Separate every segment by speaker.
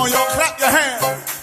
Speaker 1: on, y'all. Clap your hands.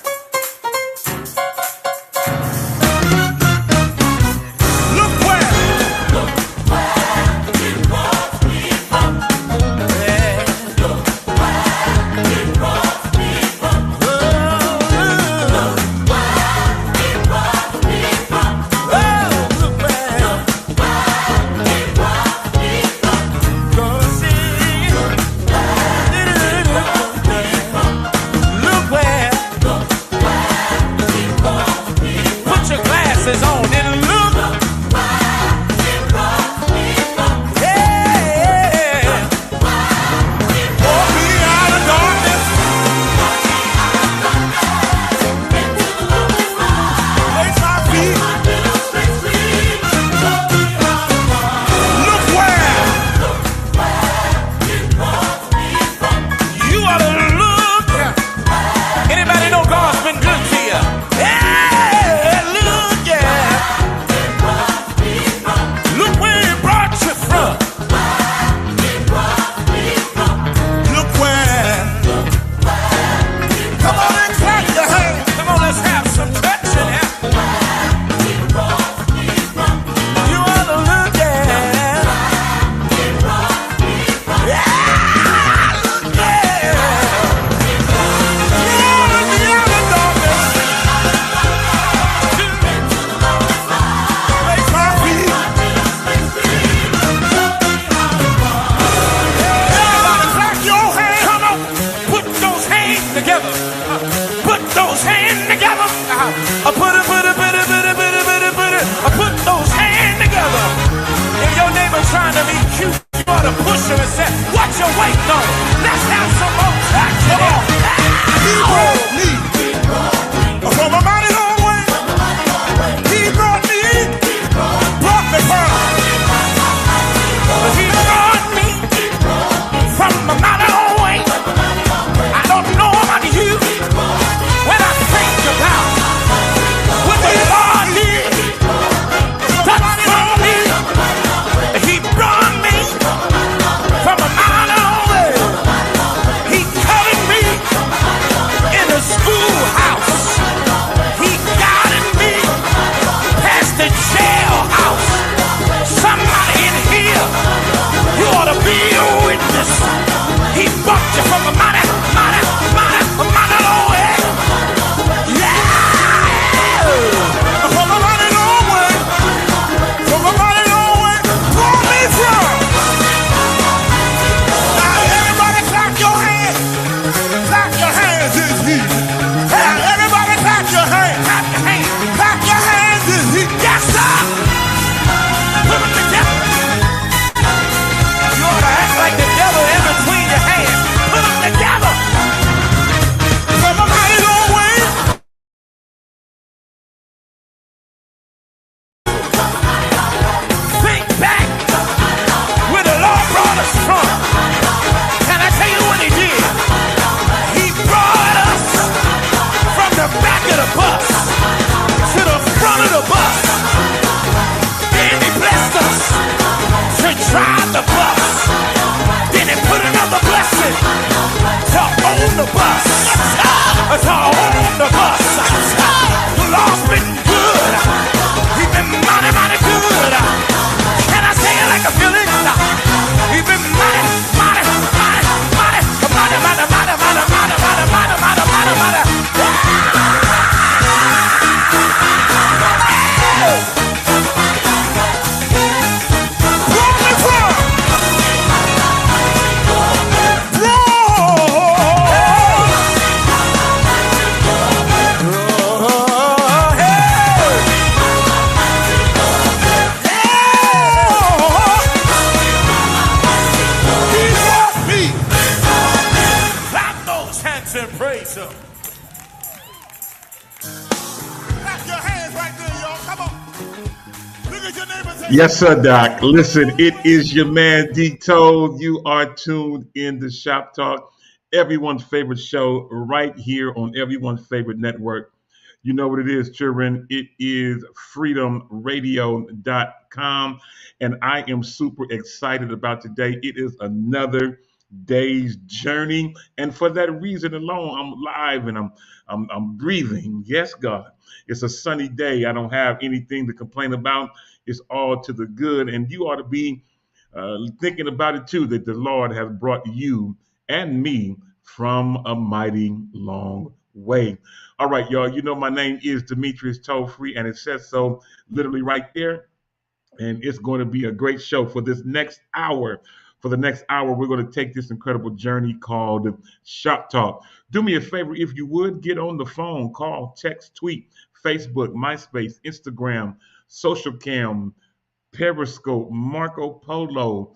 Speaker 2: Yes, sir, Doc. Listen, it is your man D Toad. You are tuned in to Shop Talk, everyone's favorite show, right here on everyone's favorite network. You know what it is, children. It is freedomradio.com. And I am super excited about today. It is another day's journey. And for that reason alone, I'm alive and I'm breathing. Yes, God. It's a sunny day. I don't have anything to complain about. It's all to the good. And you ought to be thinking about it too, that the Lord has brought you and me from a mighty long way. All right, y'all. You know my name is Demetrius Toll Free, and it says so literally right there. And it's going to be a great show for this next hour. For the next hour, we're going to take this incredible journey called Shop Talk. Do me a favor, if you would, get on the phone, call, text, tweet, Facebook, MySpace, Instagram, Social Cam, Periscope, Marco Polo,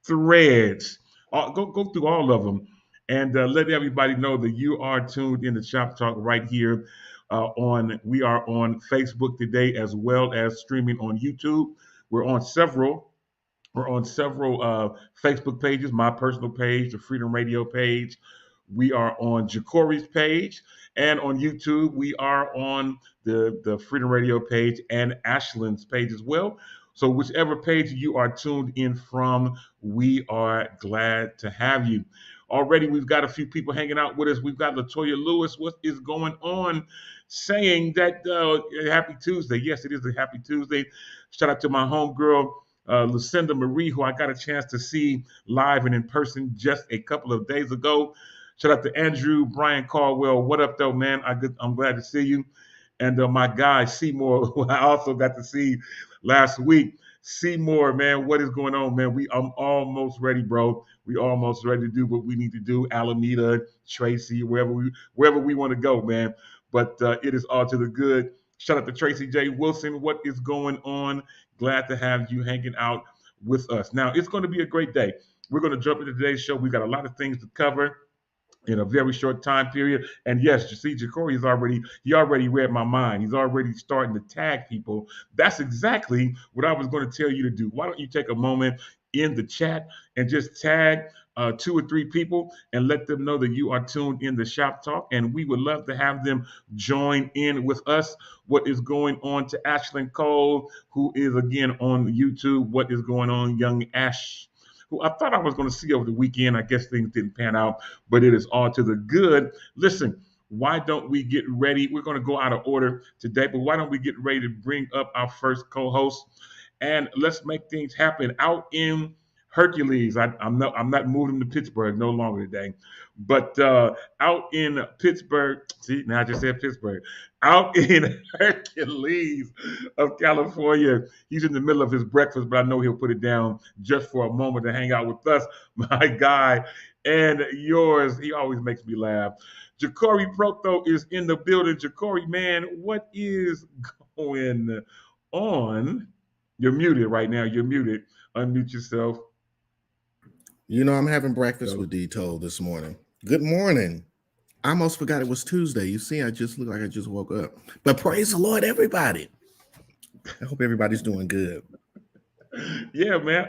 Speaker 2: Threads. Go through all of them and let everybody know that you are tuned in to Shop Talk right here on. We are on Facebook today as well as streaming on YouTube. We're on several. We're on several Facebook pages. My personal page, the Freedom Radio page. We are on Jacori's page, and on YouTube, we are on the Freedom Radio page and Ashland's page as well. So, whichever page you are tuned in from, we are glad to have you. Already, we've got a few people hanging out with us. We've got Latoya Lewis. What is going on? Saying that Happy Tuesday. Yes, it is a Happy Tuesday. Shout out to my homegirl, Lucinda Marie, who I got a chance to see live and in person just a couple of days ago. Shout out to Andrew Brian Caldwell. What up, though, man? I'm glad to see you. And my guy, Seymour, who I also got to see last week. Seymour, man, what is going on, man? I'm almost ready, bro. We almost ready to do what we need to do. Alameda, Tracy, wherever we want to go, man. But it is all to the good. Shout out to Tracy J. Wilson. What is going on? Glad to have you hanging out with us. Now, it's going to be a great day. We're going to jump into today's show. We got a lot of things to cover in a very short time period. And yes, you see, Jacory he already read my mind. He's already starting to tag people. That's exactly what I was going to tell you to do. Why don't you take a moment in the chat and just tag 2 or 3 people and let them know that you are tuned in to Shop Talk, and we would love to have them join in with us. What is going on to Ashlyn Cole, who is again on YouTube? What is going on, young Ash? Who I thought I was going to see over the weekend. I guess things didn't pan out, but it is all to the good. Listen, why don't we get ready? We're going to go out of order today, but why don't we get ready to bring up our first co-host and let's make things happen out in Hercules. I'm not moving to Pittsburgh no longer today, but out in Pittsburgh. See, now I just said Pittsburgh. Out in Hercules of California. He's in the middle of his breakfast, but I know he'll put it down just for a moment to hang out with us. My guy and yours. He always makes me laugh. Jacory Proto is in the building. Jacory, man, what is going on? You're muted right now. You're muted. Unmute yourself.
Speaker 1: You know, I'm having breakfast with D-Toll this morning. Good morning. I almost forgot it was Tuesday. You see, I just look like I just woke up. But praise the Lord, everybody. I hope everybody's doing good.
Speaker 2: Yeah, man.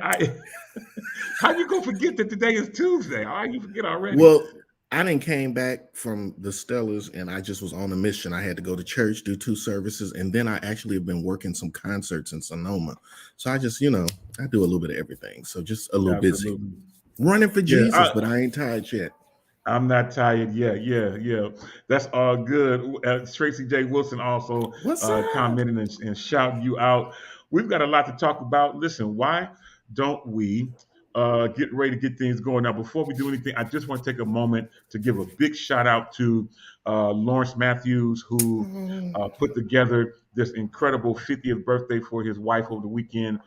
Speaker 2: How you gonna forget that today is Tuesday? How you forget already?
Speaker 1: Well, I didn't came back from the Stellars and I just was on a mission. I had to go to church, do 2 services, and then I actually have been working some concerts in Sonoma. So I just, I do a little bit of everything. So just a little busy. Running for Jesus, but I ain't tired yet.
Speaker 2: I'm not tired yet. Yeah. That's all good. Tracy J. Wilson also commenting and shouting you out. We've got a lot to talk about. Listen, why don't we get ready to get things going? Now, before we do anything, I just want to take a moment to give a big shout out to Lawrence Matthews, who put together this incredible 50th birthday for his wife over the weekend.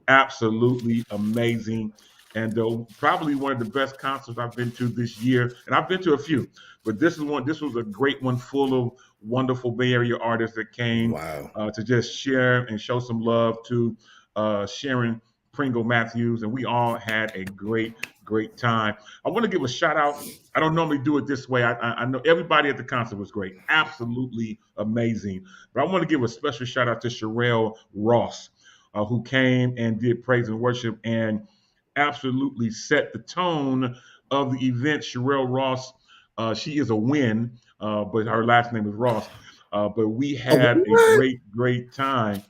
Speaker 2: Absolutely amazing. And probably one of the best concerts I've been to this year. And I've been to a few, but this was a great one, full of wonderful Bay Area artists that came to just share and show some love to Sharon Pringle Matthews. And we all had a great time. I want to give a shout out. I don't normally do it this way. I know everybody at the concert was great. Absolutely amazing. But I want to give a special shout out to Sherelle Ross, who came and did praise and worship and absolutely set the tone of the event. Sherelle Ross, she is a win, but her last name is Ross. But we had a great time.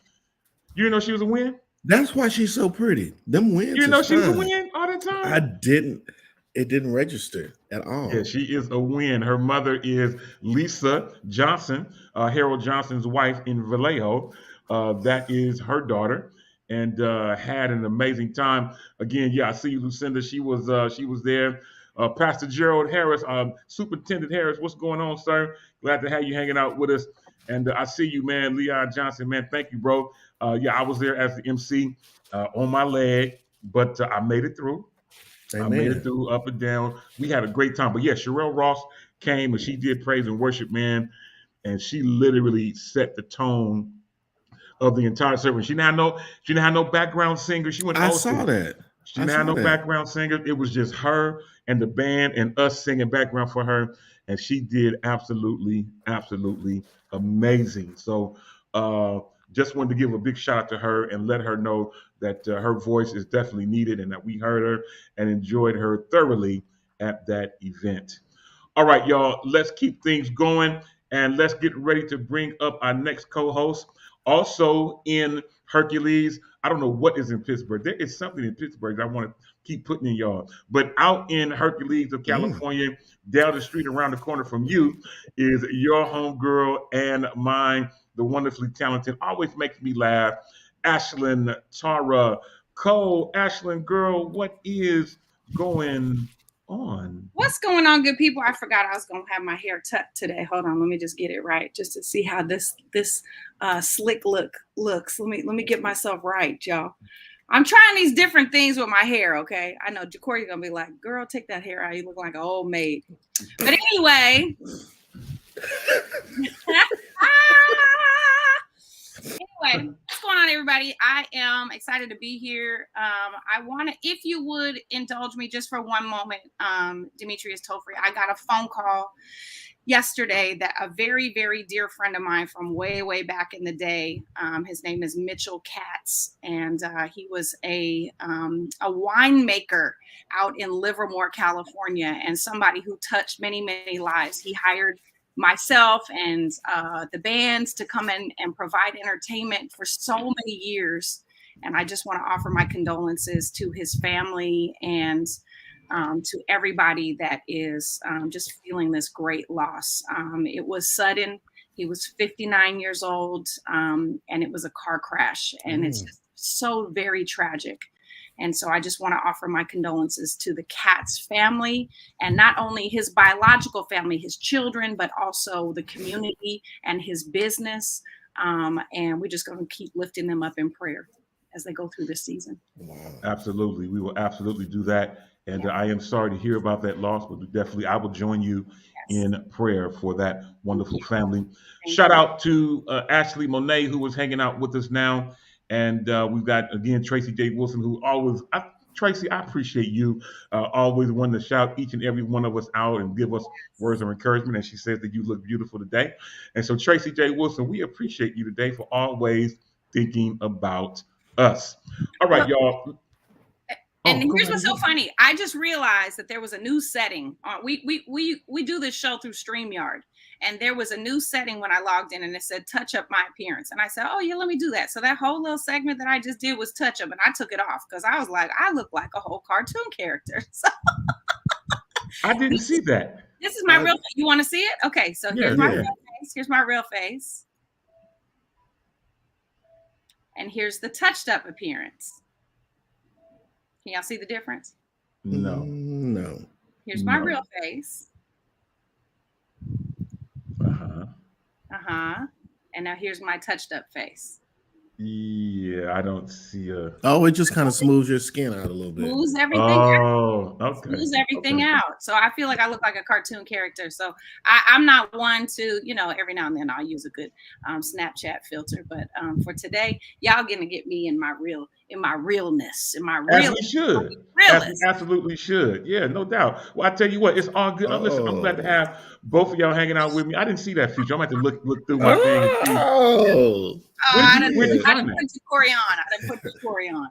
Speaker 2: You didn't know she was a win?
Speaker 1: That's why she's so pretty. Them wins.
Speaker 2: You didn't know she was a win all the time?
Speaker 1: I didn't. It didn't register at
Speaker 2: Yeah,
Speaker 1: all.
Speaker 2: she is a win. Her mother is Lisa Johnson, Harold Johnson's wife in Vallejo. That is her daughter, and had an amazing time. Again, yeah, I see you, Lucinda. She was there. Pastor Gerald Harris, Superintendent Harris, what's going on, sir? Glad to have you hanging out with us. And I see you, man, Leon Johnson, man. Thank you, bro. Yeah, I was there as the MC on my leg, but I made it through. I made it
Speaker 1: Amen.
Speaker 2: through up and down. We had a great time. But yeah, Sherelle Ross came and she did praise and worship, man. And she literally set the tone of the entire service. She didn't have no background singer. She went
Speaker 1: I
Speaker 2: old
Speaker 1: saw
Speaker 2: school.
Speaker 1: that.
Speaker 2: She
Speaker 1: I
Speaker 2: didn't have
Speaker 1: saw
Speaker 2: no
Speaker 1: that.
Speaker 2: background singer. It was just her and the band and us singing background for her. And she did absolutely, absolutely amazing. So uh just wanted to give a big shout out to her and let her know that her voice is definitely needed and that we heard her and enjoyed her thoroughly at that event. All right, y'all, let's keep things going and let's get ready to bring up our next co host. Also in Hercules, I don't know what is in Pittsburgh. There is something in Pittsburgh that I want to keep putting in y'all. But out in Hercules of
Speaker 1: Mm.
Speaker 2: California, down the street around the corner from you, is your homegirl and mine, the wonderfully talented, always makes me laugh, Ashlyn Tara Cole. Ashlyn, girl, what is going on?
Speaker 3: What's going on, good people? I forgot I was gonna have my hair tucked today. Hold on, let me just get it right, just to see how this slick looks. Let me get myself right, y'all. I'm trying these different things with my hair. Okay, I know Jacorey's gonna be like, "Girl, take that hair out. You look like an old maid." But anyway. Anyway, what's going on, everybody? I am excited to be here. I want to, if you would indulge me just for one moment, Demetrius Tofrey, I got a phone call yesterday that a very, very dear friend of mine from way, way back in the day, his name is Mitchell Katz, and he was a winemaker out in Livermore, California, and somebody who touched many, many lives. He hired myself and the bands to come in and provide entertainment for so many years. And I just want to offer my condolences to his family and to everybody that is just feeling this great loss. It was sudden. He was 59 years old, and it was a car crash. And it's just so very tragic. And so I just want to offer my condolences to the Katz family, and not only his biological family, his children, but also the community and his business. And we're just going to keep lifting them up in prayer as they go through this season.
Speaker 1: Wow.
Speaker 2: Absolutely. We will absolutely do that. And I am sorry to hear about that loss, but definitely I will join you in prayer for that wonderful family. Shout out to Ashley Monet, who was hanging out with us now. And we've got, again, Tracy J. Wilson, who always, Tracy, I appreciate you always wanting to shout each and every one of us out and give us words of encouragement. And she says that you look beautiful today. And so, Tracy J. Wilson, we appreciate you today for always thinking about us. All right, y'all.
Speaker 3: And here's what's so funny. I just realized that there was a new setting. We do this show through StreamYard. And there was a new setting when I logged in, and it said touch up my appearance. And I said, oh, yeah, let me do that. So that whole little segment that I just did was touch up. And I took it off because I was like, I look like a whole cartoon character. So
Speaker 2: I didn't see that.
Speaker 3: This is my real face. You want to see it? Okay, so here's my real face. Here's my real face. And here's the touched up appearance. Can y'all see the difference?
Speaker 2: No.
Speaker 1: No.
Speaker 3: Here's my real face. And now here's my touched up face.
Speaker 2: Yeah, I don't see a.
Speaker 1: Oh, it just kind of smooths your skin out a little bit.
Speaker 3: Smooths everything
Speaker 2: out. Okay.
Speaker 3: Smooths everything out. So I feel like I look like a cartoon character. So I'm not one to, every now and then I'll use a good Snapchat filter. But for today, y'all gonna get me in my realness,
Speaker 2: As we should. As we absolutely should. Yeah, no doubt. Well, I tell you what, it's all good. Listen, I'm glad to have both of y'all hanging out with me. I didn't see that feature. I'm going to have to look through my thing and see.
Speaker 3: I didn't put Jacorey on.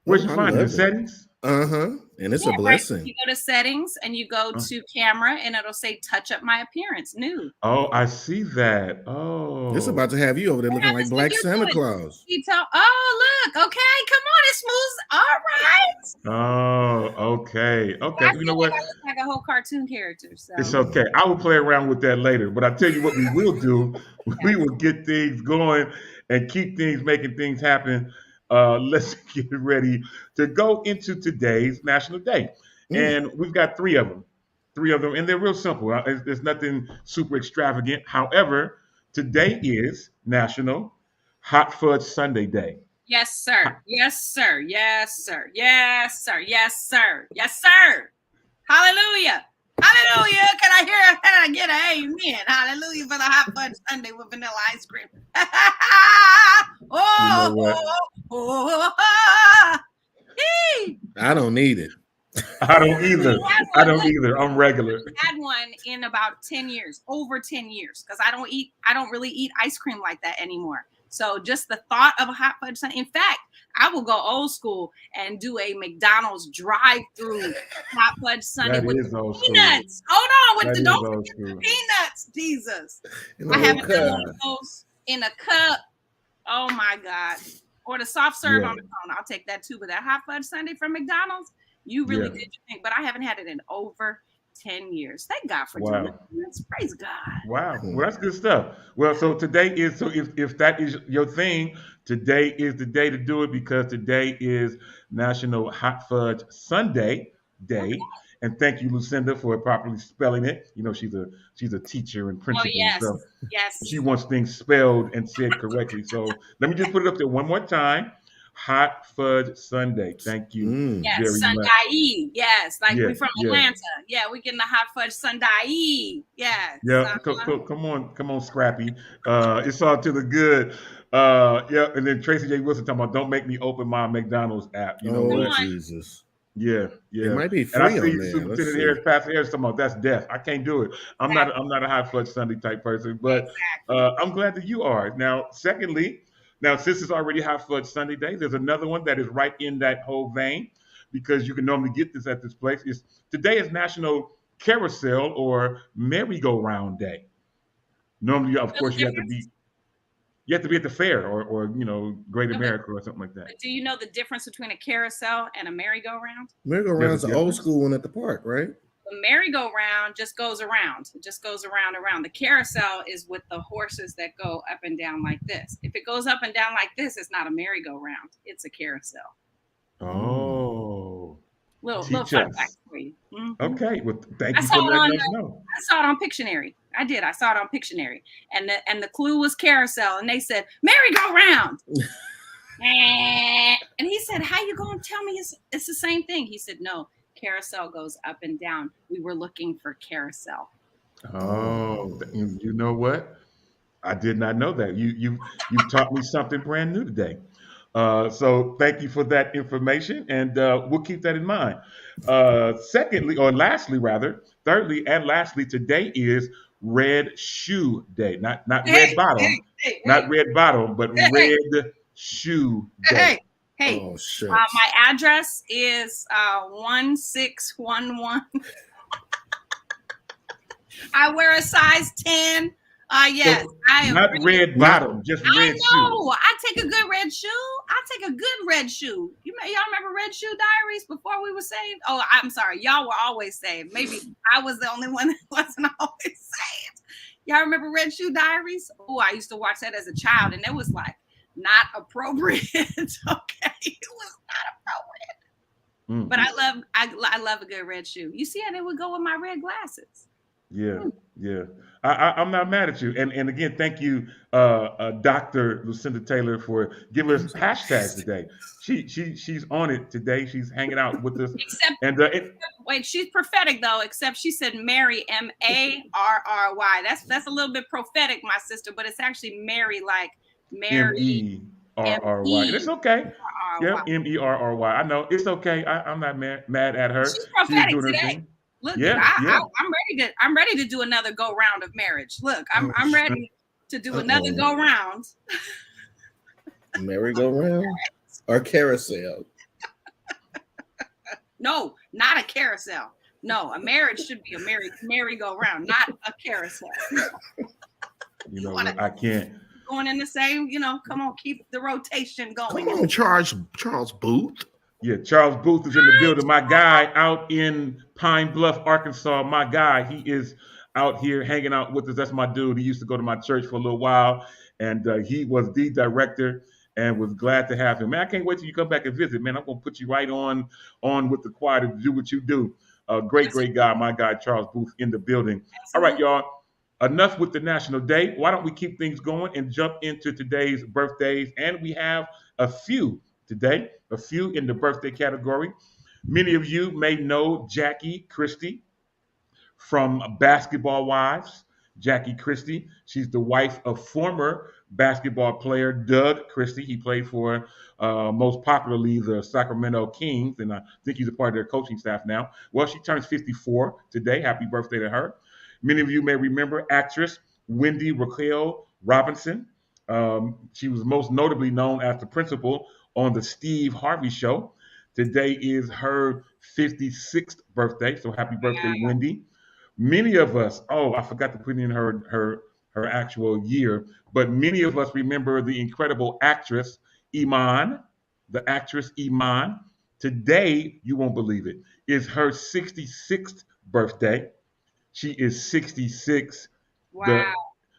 Speaker 2: Where'd
Speaker 1: Oh,
Speaker 2: you
Speaker 1: I
Speaker 2: find it? In
Speaker 1: love it.
Speaker 2: settings?
Speaker 1: And it's a
Speaker 3: Yeah, right.
Speaker 1: blessing.
Speaker 3: You go to settings and you go
Speaker 2: Uh,
Speaker 3: to camera and it'll say touch up my appearance, nude.
Speaker 2: Oh, I see that.
Speaker 1: It's
Speaker 2: Oh,
Speaker 1: about to have you over there
Speaker 3: What
Speaker 1: looking like
Speaker 3: happens when
Speaker 1: Black
Speaker 3: you do
Speaker 1: Santa
Speaker 3: it?
Speaker 1: Claus.
Speaker 3: You tell, oh, look, okay, come on, it's smooth. All right.
Speaker 2: okay,
Speaker 3: But I
Speaker 2: okay. You know
Speaker 3: feel like
Speaker 2: what?
Speaker 3: I look like a whole cartoon character. So,
Speaker 2: It's okay. I will play around with that later. But I tell you what, we will do. We will get things going and keep things, making things happen. Let's get ready to go into today's National Day,
Speaker 1: Mm.
Speaker 2: and we've got three of them, and they're real simple. There's nothing super extravagant. However, today is National Hot Fudge Sundae Day.
Speaker 3: yes, sir. Yes, sir. Yes, sir. Yes, sir. Yes, sir. Yes, sir. Hallelujah. Hallelujah. Can I get an amen? Hallelujah for the hot fudge sundae with vanilla ice cream.
Speaker 2: You know
Speaker 3: oh,
Speaker 2: what?
Speaker 1: I don't need it.
Speaker 2: I don't either. I don't either. I'm regular.
Speaker 3: Had one in about 10 years, over 10 years, because I don't really eat ice cream like that anymore. So just the thought of a hot fudge sundae. In fact, I will go old school and do a McDonald's drive-through hot fudge sundae
Speaker 2: That
Speaker 3: with
Speaker 2: is old school.
Speaker 3: peanuts. Hold on, with
Speaker 2: That
Speaker 3: the
Speaker 2: is
Speaker 3: don't
Speaker 2: old
Speaker 3: forget
Speaker 2: school.
Speaker 3: the peanuts. Jesus,
Speaker 1: In the
Speaker 3: I haven't
Speaker 1: little
Speaker 3: done one
Speaker 1: cup.
Speaker 3: of those in a cup. Oh my God. Or the soft serve
Speaker 2: Yeah.
Speaker 3: on the phone. I'll take that too. But that hot fudge sundae from McDonald's, you really
Speaker 2: Yeah.
Speaker 3: did your thing. But I haven't had it in over 10 years. Thank God for doing
Speaker 2: Wow.
Speaker 3: this. Praise God.
Speaker 2: Wow. Well, that's good stuff. Well, so today is, so if that is your thing, today is the day to do it, because today is National Hot Fudge Sundae Day. And thank you, Lucinda, for properly spelling it. You know, she's a teacher and
Speaker 3: Oh,
Speaker 2: principal,
Speaker 3: yes.
Speaker 2: so she
Speaker 3: Yes.
Speaker 2: wants things spelled and said correctly. So let me just put it up there one more time. Hot Fudge Sundae. Thank you
Speaker 1: Mm.
Speaker 3: Yes.
Speaker 2: very much.
Speaker 3: Sundae. Yes. Like
Speaker 2: Yeah,
Speaker 3: we from
Speaker 2: yeah.
Speaker 3: Atlanta. Yeah, we getting the hot fudge sundae. Yes.
Speaker 2: Yeah, come on, Scrappy. It's all to the good. Yeah, and then Tracy J. Wilson talking about, don't make me open my McDonald's app. You know
Speaker 1: Oh,
Speaker 3: Come
Speaker 2: what?
Speaker 3: on.
Speaker 1: Jesus.
Speaker 2: Yeah,
Speaker 1: It
Speaker 2: yeah.
Speaker 1: might be
Speaker 2: And I
Speaker 1: free
Speaker 2: see
Speaker 1: on there. Let's
Speaker 2: Superintendent
Speaker 1: see.
Speaker 2: Harris, Pastor Harris talking about, that's death. I can't do it. I'm not a high fudge Sunday type person, but
Speaker 3: Exactly.
Speaker 2: I'm glad that you are. Now, secondly, now since it's already high fudge Sunday day, there's another one that is right in that whole vein, because you can normally get this at this place. Today is National Carousel or Merry-Go-Round Day. Normally, of
Speaker 3: Feel the
Speaker 2: course,
Speaker 3: difference?
Speaker 2: you have to be at the fair, or Great
Speaker 3: No,
Speaker 2: America or something like that.
Speaker 3: but do you know the difference between a carousel and a merry-go-round?
Speaker 1: Merry-go-round's
Speaker 2: There's a
Speaker 1: the old
Speaker 2: difference?
Speaker 1: school one at the park, right?
Speaker 3: The merry-go-round just goes around. It just goes around and around. The carousel is with the horses that go up and down like this. If it goes up and down like this, it's not a merry-go-round. It's a carousel.
Speaker 2: Oh,
Speaker 3: Little
Speaker 2: teach
Speaker 3: fun
Speaker 2: us.
Speaker 3: fact for you. Mhm.
Speaker 2: Okay, well, thank
Speaker 3: I
Speaker 2: you
Speaker 3: saw
Speaker 2: for
Speaker 3: it
Speaker 2: letting
Speaker 3: on
Speaker 2: us know.
Speaker 3: I saw it on Pictionary. I did. I saw it on Pictionary, and the clue was carousel, and they said merry-go-round. And he said, "How you gonna tell me it's the same thing?" He said, "No, carousel goes up and down. We were looking for carousel."
Speaker 2: Oh, you know what? I did not know that. You've taught me something brand new today. So thank you for that information, and we'll keep that in mind. Secondly, or lastly, rather, thirdly and lastly, today is Red Shoe Day. Not red bottom, not red bottom, but
Speaker 3: hey,
Speaker 2: Red Shoe Day.
Speaker 3: hey.
Speaker 1: Oh, shucks.
Speaker 3: My address is 1611. I wear a size 10. Yes,
Speaker 2: So,
Speaker 3: I am.
Speaker 2: not
Speaker 3: Really,
Speaker 2: red bottom, just
Speaker 3: I
Speaker 2: red shoe.
Speaker 3: know. I take a good red shoe. I take a good red shoe. Y'all remember Red Shoe Diaries before we were saved? Oh, I'm sorry. Y'all were always saved. Maybe I was the only one that wasn't always saved. Y'all remember Red Shoe Diaries? Oh, I used to watch that as a child, and it was like not appropriate. Okay, it was not appropriate.
Speaker 2: Mm.
Speaker 3: But I love a good red shoe. You see how they would go with my red glasses.
Speaker 2: Yeah, yeah. I'm not mad at you. And again, thank you, Dr. Lucinda Taylor, for giving us hashtags today. She's on it today. She's hanging out with us.
Speaker 3: Except
Speaker 2: And
Speaker 3: wait, she's prophetic though. Except she said Mary, Marry. That's a little bit prophetic, my sister. But it's actually Mary, like Mary.
Speaker 2: Merry. It's okay. Yeah,
Speaker 3: Yeah.
Speaker 2: Merry. I know it's okay. I'm not mad at her.
Speaker 3: She's
Speaker 2: She's
Speaker 3: prophetic
Speaker 2: doing her
Speaker 3: today.
Speaker 2: thing.
Speaker 3: Look,
Speaker 2: Yeah,
Speaker 3: I'm ready to do another go round of marriage. Look, I'm ready to do another go round.
Speaker 1: Merry-go-round or carousel.
Speaker 3: No, not a carousel. No, a marriage should be a merry-go-round, not a carousel.
Speaker 2: You know what? I can't.
Speaker 3: Going in the same, come on, keep the rotation going.
Speaker 1: Come on, Charles Booth.
Speaker 2: Yeah, Charles Booth is in the building. My guy out in Pine Bluff, Arkansas. My guy, he is out here hanging out with us. That's my dude. He used to go to my church for a little while, and he was the director. And was glad to have him. Man, I can't wait till you come back and visit. Man, I'm gonna put you right on with the choir to do what you do. Great guy, my guy Charles Booth in the building. Absolutely. All right, y'all. Enough with the National Day. Why don't we keep things going and jump into today's birthdays? And we have a few today, a few in the birthday category. Many of you may know Jackie Christie from Basketball Wives. Jackie Christie, she's the wife of former basketball player Doug Christie. He played for most popularly the Sacramento Kings, and I think he's a part of their coaching staff now. Well, she turns 54 today. Happy birthday to her. Many of you may remember actress Wendy Raquel Robinson. She was most notably known as the principal on the Steve Harvey Show. Today is her 56th birthday, so happy birthday, Wendy. Many of us, I forgot to put in her actual year, but many of us remember the incredible actress Iman, the actress Iman. Today, you won't believe it, is her 66th birthday. She is 66.
Speaker 3: Wow.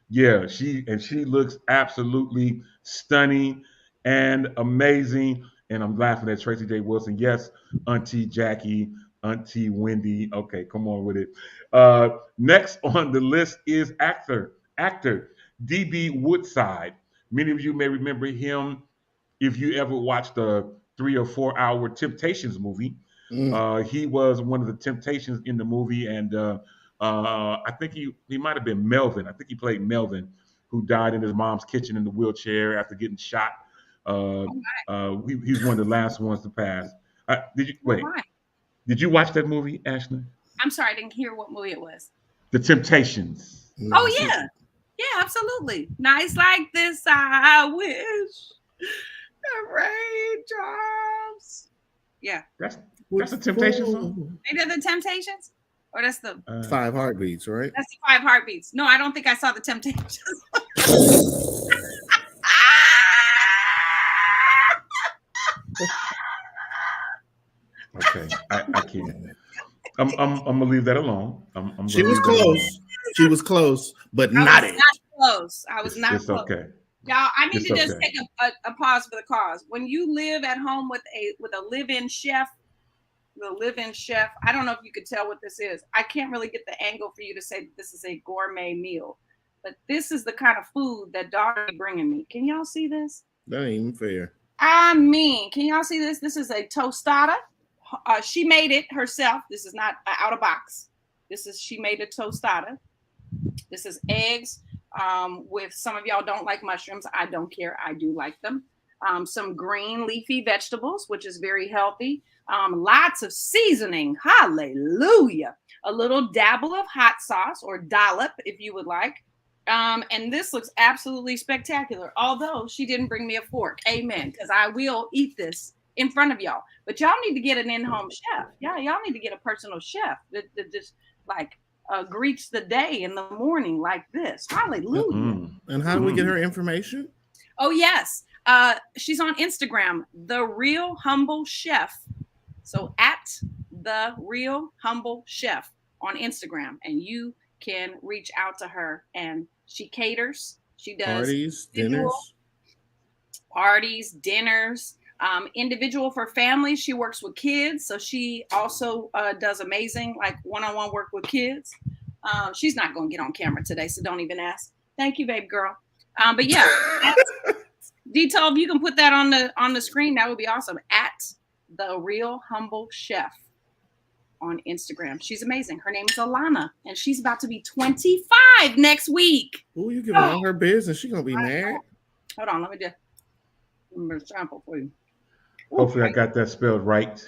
Speaker 2: She looks absolutely stunning and amazing. And I'm laughing at Tracy J. Wilson. Yes, Auntie Jackie, Auntie Wendy. Okay, come on with it. Next on the list is actor D.B. Woodside. Many of you may remember him if you ever watched the 3 or 4 hour Temptations movie. He was one of the Temptations in the movie, and I think he might have been Melvin. I think he played Melvin, who died in his mom's kitchen in the wheelchair after getting shot. He's one of the last ones to pass. Did you watch that movie, Ashley?
Speaker 3: I'm sorry, I didn't hear what movie it was.
Speaker 2: The Temptations.
Speaker 3: Oh yeah, absolutely. Nights like this, I wish the raindrops. Yeah,
Speaker 2: that's the Temptations song.
Speaker 3: They did the Temptations, or that's the
Speaker 1: 5 Heartbeats, right?
Speaker 3: That's the 5 Heartbeats. No, I don't think I saw the Temptations.
Speaker 2: Okay, I can't. I'm gonna leave that alone.
Speaker 1: She was close. She was close, but not it.
Speaker 3: Close. I was not
Speaker 2: it's
Speaker 3: close.
Speaker 2: Okay.
Speaker 3: Y'all, I need to just take a pause for the cause. When you live at home with a live-in chef, I don't know if you could tell what this is. I can't really get the angle for you to say that this is a gourmet meal, but this is the kind of food that daughter is bringing me. Can y'all see this?
Speaker 1: That ain't even fair.
Speaker 3: I mean, can y'all see this? This is a tostada. She made it herself. This is not out of box. She made a tostada. This is eggs with, some of y'all don't like mushrooms. I don't care. I do like them. Some green leafy vegetables, which is very healthy. Lots of seasoning. Hallelujah. A little dabble of hot sauce, or dollop if you would like. And this looks absolutely spectacular. Although she didn't bring me a fork. Amen. Because I will eat this in front of y'all. But y'all need to get an in-home chef. Yeah, y'all need to get a personal chef that just like greets the day in the morning like this. Hallelujah.
Speaker 2: Mm-hmm.
Speaker 1: And how do we get her information?
Speaker 3: Oh, yes. She's on Instagram, The Real Humble Chef. So at The Real Humble Chef on Instagram. And you can reach out to her. And she caters. She does parties, dinners. Individual for families. She works with kids, so she also does amazing, like one-on-one work with kids. She's not going to get on camera today, so don't even ask. Thank you, babe girl. But yeah, detail. If you can put that on the screen, that would be awesome. At The Real Humble Chef on Instagram. She's amazing. Her name is Alana, and she's about to be 25 next week.
Speaker 1: Oh, you giving all her business? She's gonna be mad.
Speaker 3: Hold on, let me just sample for you.
Speaker 2: Hopefully I got that spelled right.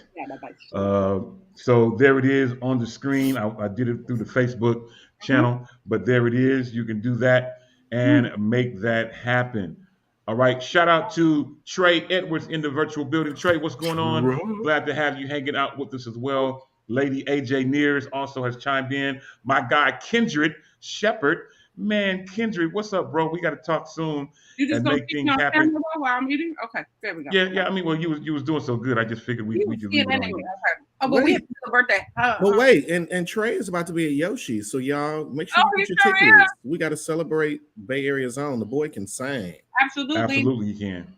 Speaker 2: So there it is on the screen. I did it through the Facebook channel, but there it is. You can do that and make that happen. All right. Shout out to Trey Edwards in the virtual building. Trey, what's going on? Glad to have you hanging out with us as well. Lady AJ Nears also has chimed in. My guy Kindred Shepherd. Man, Kindred, what's up, bro? We got to talk soon
Speaker 3: You just
Speaker 2: and
Speaker 3: gonna
Speaker 2: make
Speaker 3: keep me
Speaker 2: things
Speaker 3: on
Speaker 2: happen.
Speaker 3: camera while I'm eating? Okay, there we go.
Speaker 2: Yeah. I mean, well, you was doing so good. I just figured we could leave it on you.
Speaker 3: Okay. Oh, but we have a birthday.
Speaker 1: But wait, and Trey is about to be at Yoshi, so y'all make sure you get your
Speaker 3: sure
Speaker 1: tickets. We got to celebrate Bay Area's own. The boy can sing.
Speaker 2: Absolutely, you can.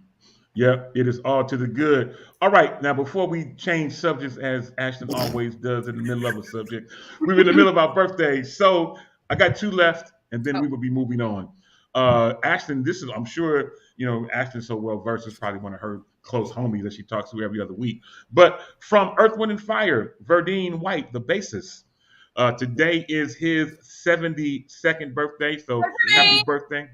Speaker 2: Yep, it is all to the good. All right, now before we change subjects, as Ashton always does in the middle of a subject, we're in the middle of our birthdays. So I got two left, and then we will be moving on. Ashton, this is, I'm sure, Ashton's so well versed, is probably one of her close homies that she talks to every other week. But from Earth, Wind, and Fire, Verdine White, the bassist. Today is his 72nd birthday, so happy birthday.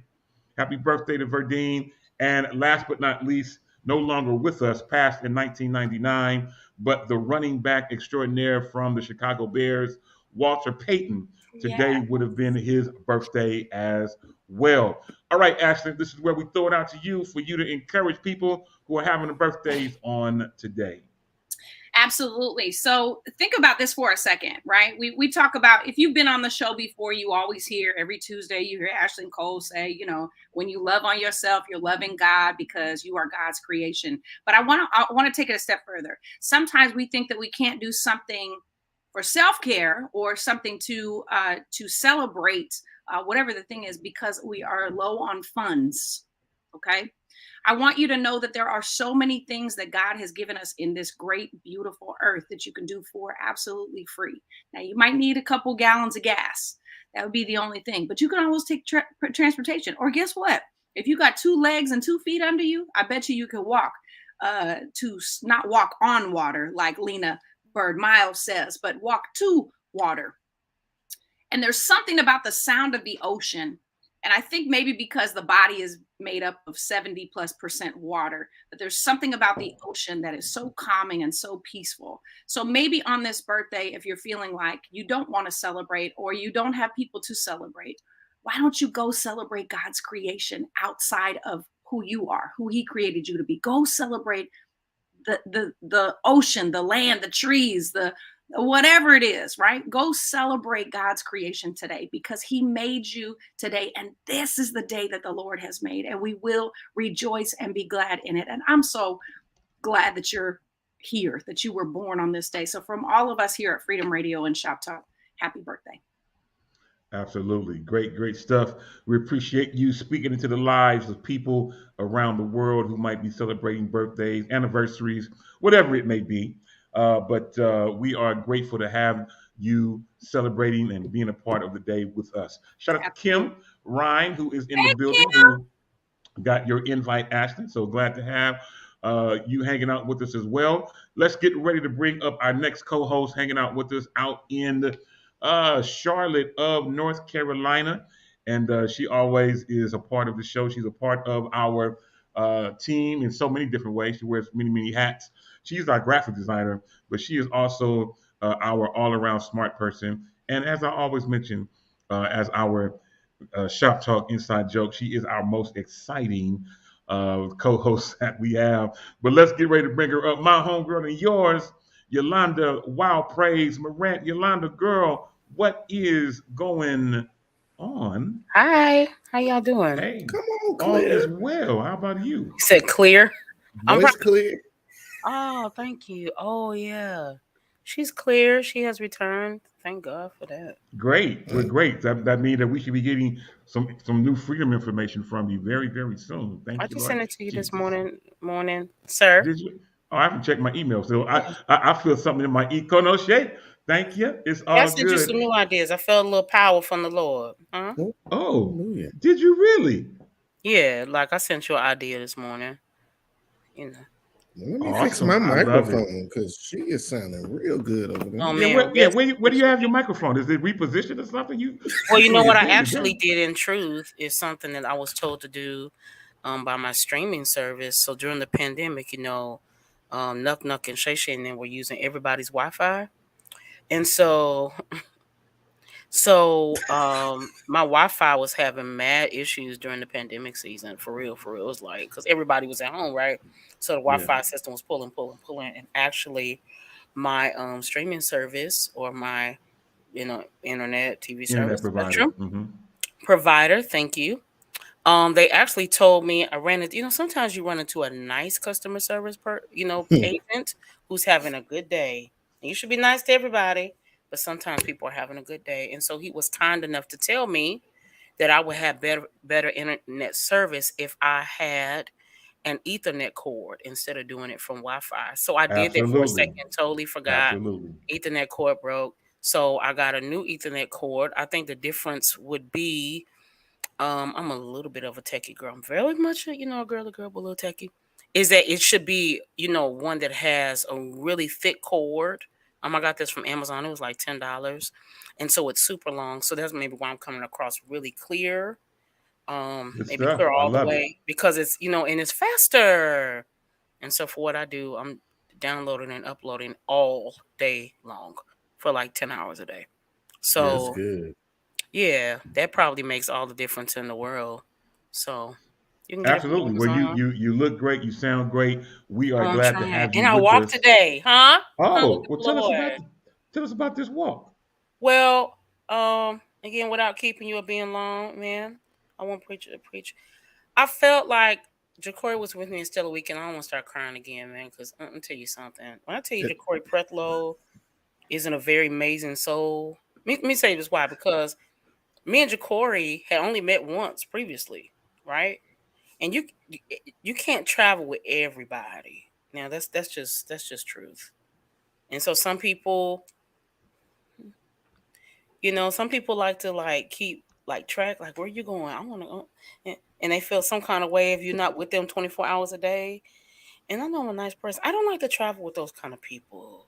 Speaker 2: Happy birthday to Verdine. And last but not least, no longer with us, passed in 1999, but the running back extraordinaire from the Chicago Bears, Walter Payton. Today would have been his birthday as well. All right, Ashley, this is where we throw it out to you for you to encourage people who are having birthdays on today.
Speaker 3: Absolutely. So think about this for a second, right? We talk about, if you've been on the show before, you always hear every Tuesday, you hear Ashley and Cole say, when you love on yourself, you're loving God because you are God's creation. But I want to take it a step further. Sometimes we think that we can't do something for self-care or something to celebrate whatever the thing is because we are low on funds. Okay. I want you to know that there are so many things that God has given us in this great, beautiful earth that you can do for absolutely free. Now, you might need a couple gallons of gas. That would be the only thing. But you can always take transportation. Or guess what? If you got 2 legs and 2 feet under you, I bet you can walk to not walk on water like Lena Bird Miles says, but walk to water. And there's something about the sound of the ocean. And I think maybe because the body is made up of 70+% water, but there's something about the ocean that is so calming and so peaceful. So maybe on this birthday, if you're feeling like you don't want to celebrate or you don't have people to celebrate, why don't you go celebrate God's creation outside of who you are, who he created you to be? Go celebrate the ocean, the land, the trees, the whatever it is, right? Go celebrate God's creation today because he made you today. And this is the day that the Lord has made. And we will rejoice and be glad in it. And I'm so glad that you're here, that you were born on this day. So from all of us here at Freedom Radio and Shop Talk, happy birthday.
Speaker 2: Absolutely. Great stuff. We appreciate you speaking into the lives of people around the world who might be celebrating birthdays, anniversaries, whatever it may be. But we are grateful to have you celebrating and being a part of the day with us. Shout out to Kim Ryan, who is in the building, who got your invite, Ashton. So glad to have you hanging out with us as well. Let's get ready to bring up our next co-host hanging out with us out in Charlotte of North Carolina. And she always is a part of the show. She's a part of our team in so many different ways. She wears many hats. She's our graphic designer, but she is also our all-around smart person. And as I always mention, as our Shop Talk inside joke, she is our most exciting co-host that we have. But let's get ready to bring her up. My homegirl and yours, Yolanda Wow Praise Morant. Yolanda, girl, what is going on?
Speaker 4: Hi, how y'all doing?
Speaker 2: Hey,
Speaker 1: Come on,
Speaker 2: all
Speaker 1: Claire.
Speaker 2: is well. How about you?
Speaker 4: You said clear?
Speaker 1: Voice clear.
Speaker 4: Oh, thank you. Oh, yeah. She's clear. She has returned. Thank God for that.
Speaker 2: Great. We're great. That means that we should be getting some new freedom information from you very soon. Thank
Speaker 4: I
Speaker 2: you,
Speaker 4: just
Speaker 2: Lord
Speaker 4: sent it to you
Speaker 2: Jesus.
Speaker 4: this morning, sir.
Speaker 2: Did you? Oh, I haven't checked my email, so I feel something in my eco no shape. Thank you. It's all
Speaker 4: I sent you
Speaker 2: good.
Speaker 4: some new ideas. I felt a little power from the Lord. Huh?
Speaker 2: Oh,
Speaker 1: Hallelujah.
Speaker 2: did you really?
Speaker 4: Yeah, like I sent you an idea this morning. You know.
Speaker 1: Let me fix
Speaker 2: Awesome.
Speaker 1: my
Speaker 2: I love it.
Speaker 1: microphone because she is sounding real good over there.
Speaker 4: Oh,
Speaker 2: Yeah,
Speaker 4: man.
Speaker 2: where do you have your microphone? Is it repositioned or something?
Speaker 4: Well, you know what I
Speaker 2: doing it,
Speaker 4: actually
Speaker 2: girl.
Speaker 4: did in truth is something that I was told to do by my streaming service. So during the pandemic, Nuck Nuck and Shay Shay and them were using everybody's Wi-Fi. And so So my Wi-Fi was having mad issues during the pandemic season. For real, for real. It was like because everybody was at home, right? So the Wi-Fi system was pulling, and actually my streaming service or my internet TV
Speaker 2: Internet
Speaker 4: service
Speaker 2: provider.
Speaker 4: Spectrum provider, thank you. They actually told me I ran it. Sometimes you run into a nice customer service agent who's having a good day. And you should be nice to everybody, but sometimes people are having a good day. And so he was kind enough to tell me that I would have better internet service if I had an Ethernet cord instead of doing it from Wi-Fi. So I did that for a
Speaker 2: Absolutely.
Speaker 4: second, totally forgot.
Speaker 2: Absolutely.
Speaker 4: Ethernet cord broke. So I got a new Ethernet cord. I think the difference would be I'm a little bit of a techie girl. I'm very much a girly girl, but a little techie. Is that it should be, one that has a really thick cord. I got this from Amazon. It was like $10. And so it's super long. So that's maybe why I'm coming across really clear.
Speaker 2: Good
Speaker 4: Maybe
Speaker 2: stuff.
Speaker 4: clear
Speaker 2: I
Speaker 4: all the
Speaker 2: love it.
Speaker 4: way because it's, and it's faster. And so for what I do, I'm downloading and uploading all day long for like 10 hours a day.
Speaker 1: That's
Speaker 4: So
Speaker 1: good.
Speaker 4: yeah, that probably makes all the difference in the world. So you can get it from
Speaker 2: Absolutely. Well,
Speaker 4: Amazon.
Speaker 2: you look great. You sound great. We are
Speaker 4: I'm
Speaker 2: glad to
Speaker 4: trying.
Speaker 2: have you
Speaker 4: And I
Speaker 2: with
Speaker 4: walked
Speaker 2: us.
Speaker 4: today, huh? Look
Speaker 2: Oh,
Speaker 4: at
Speaker 2: well,
Speaker 4: the Lord.
Speaker 2: tell us about this walk.
Speaker 4: Well, again, without keeping you or being long, man, I want preacher to preach. I felt like Jacory was with me in Stella Weekend. I don't want to start crying again, man, because I'm gonna tell you something. When I tell you
Speaker 1: It-
Speaker 4: Jacory Prethlow isn't a very amazing soul, let me say this why, because me and Jacory had only met once previously, right? And you can't travel with everybody. Now that's just truth. And so some people like to like keep like track, like where you going? I want to go, and they feel some kind of way if you're not with them 24 hours a day. And I know I'm a nice person. I don't like to travel with those kind of people.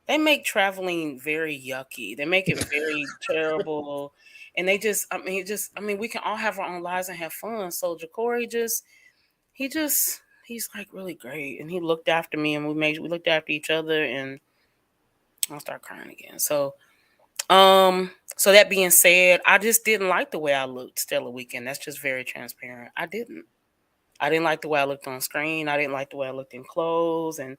Speaker 4: They make traveling very yucky. They make it very terrible. And they just, we can all have our own lives and have fun. So Jacory he's like really great. And he looked after me and we looked after each other and I'll start crying again. So that being said, I just didn't like the way I looked Stella Weekend. That's just very transparent. I didn't. I didn't like the way I looked on screen. I didn't like the way I looked in clothes and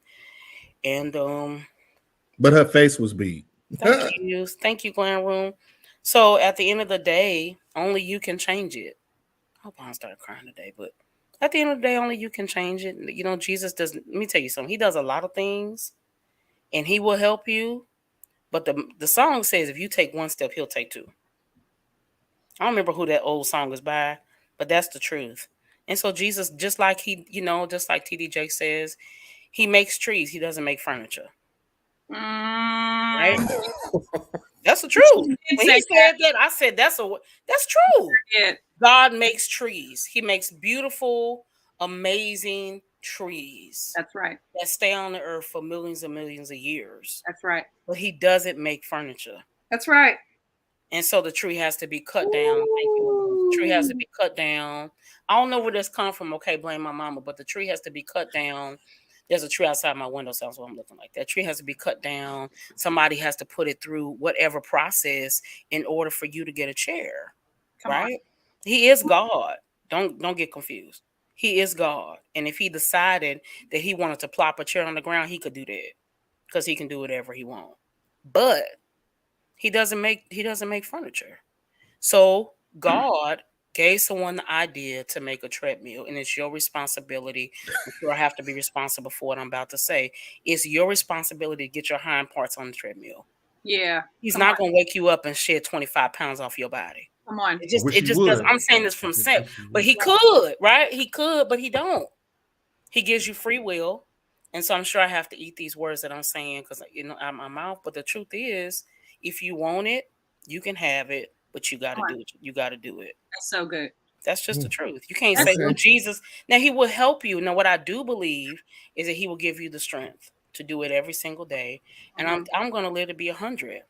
Speaker 1: but her face was beat.
Speaker 4: Thank you, Glam Room. So at the end of the day, only you can change it. I hope I don't start crying today, but at the end of the day, only you can change it. Jesus does. Let me tell you something. He does a lot of things, and he will help you. But the song says if you take one step, he'll take two. I don't remember who that old song is by, but that's the truth. And so Jesus, just like just like TDJ says, he makes trees. He doesn't make furniture. Right? That's the truth. When he said that, I said that's true. God makes trees. He makes beautiful, amazing trees.
Speaker 3: That's right.
Speaker 4: That stay on the earth for millions and millions of years.
Speaker 3: That's right.
Speaker 4: But he doesn't make furniture.
Speaker 3: That's right.
Speaker 4: And so the tree has to be cut down. The tree has to be cut down. I don't know where this come from. Okay, blame my mama, but the tree has to be cut down. There's a tree outside my window, so that's what I'm looking like. That tree has to be cut down. Somebody has to put it through whatever process in order for you to get a chair. Right? He is God. Don't get confused. He is God. And if he decided that he wanted to plop a chair on the ground, he could do that. Because he can do whatever he wants. But he doesn't make furniture. So God gave someone the idea to make a treadmill, and it's your responsibility. I'm sure I have to be responsible for what I'm about to say. It's your responsibility to get your hind parts on the treadmill.
Speaker 3: Yeah.
Speaker 4: He's not going to wake you up and shed 25 pounds off your body.
Speaker 3: Come on.
Speaker 4: It just does. I'm saying this from sense, but he could, right? He could, but he don't. He gives you free will. And so I'm sure I have to eat these words that I'm saying because out of my mouth. But the truth is, if you want it, you can have it, but you got to do it. You got to do it.
Speaker 3: That's so good.
Speaker 4: That's just the truth. You can't say, well, Jesus. Now he will help you. Now, what I do believe is that he will give you the strength to do it every single day. And I'm going to live to be 100.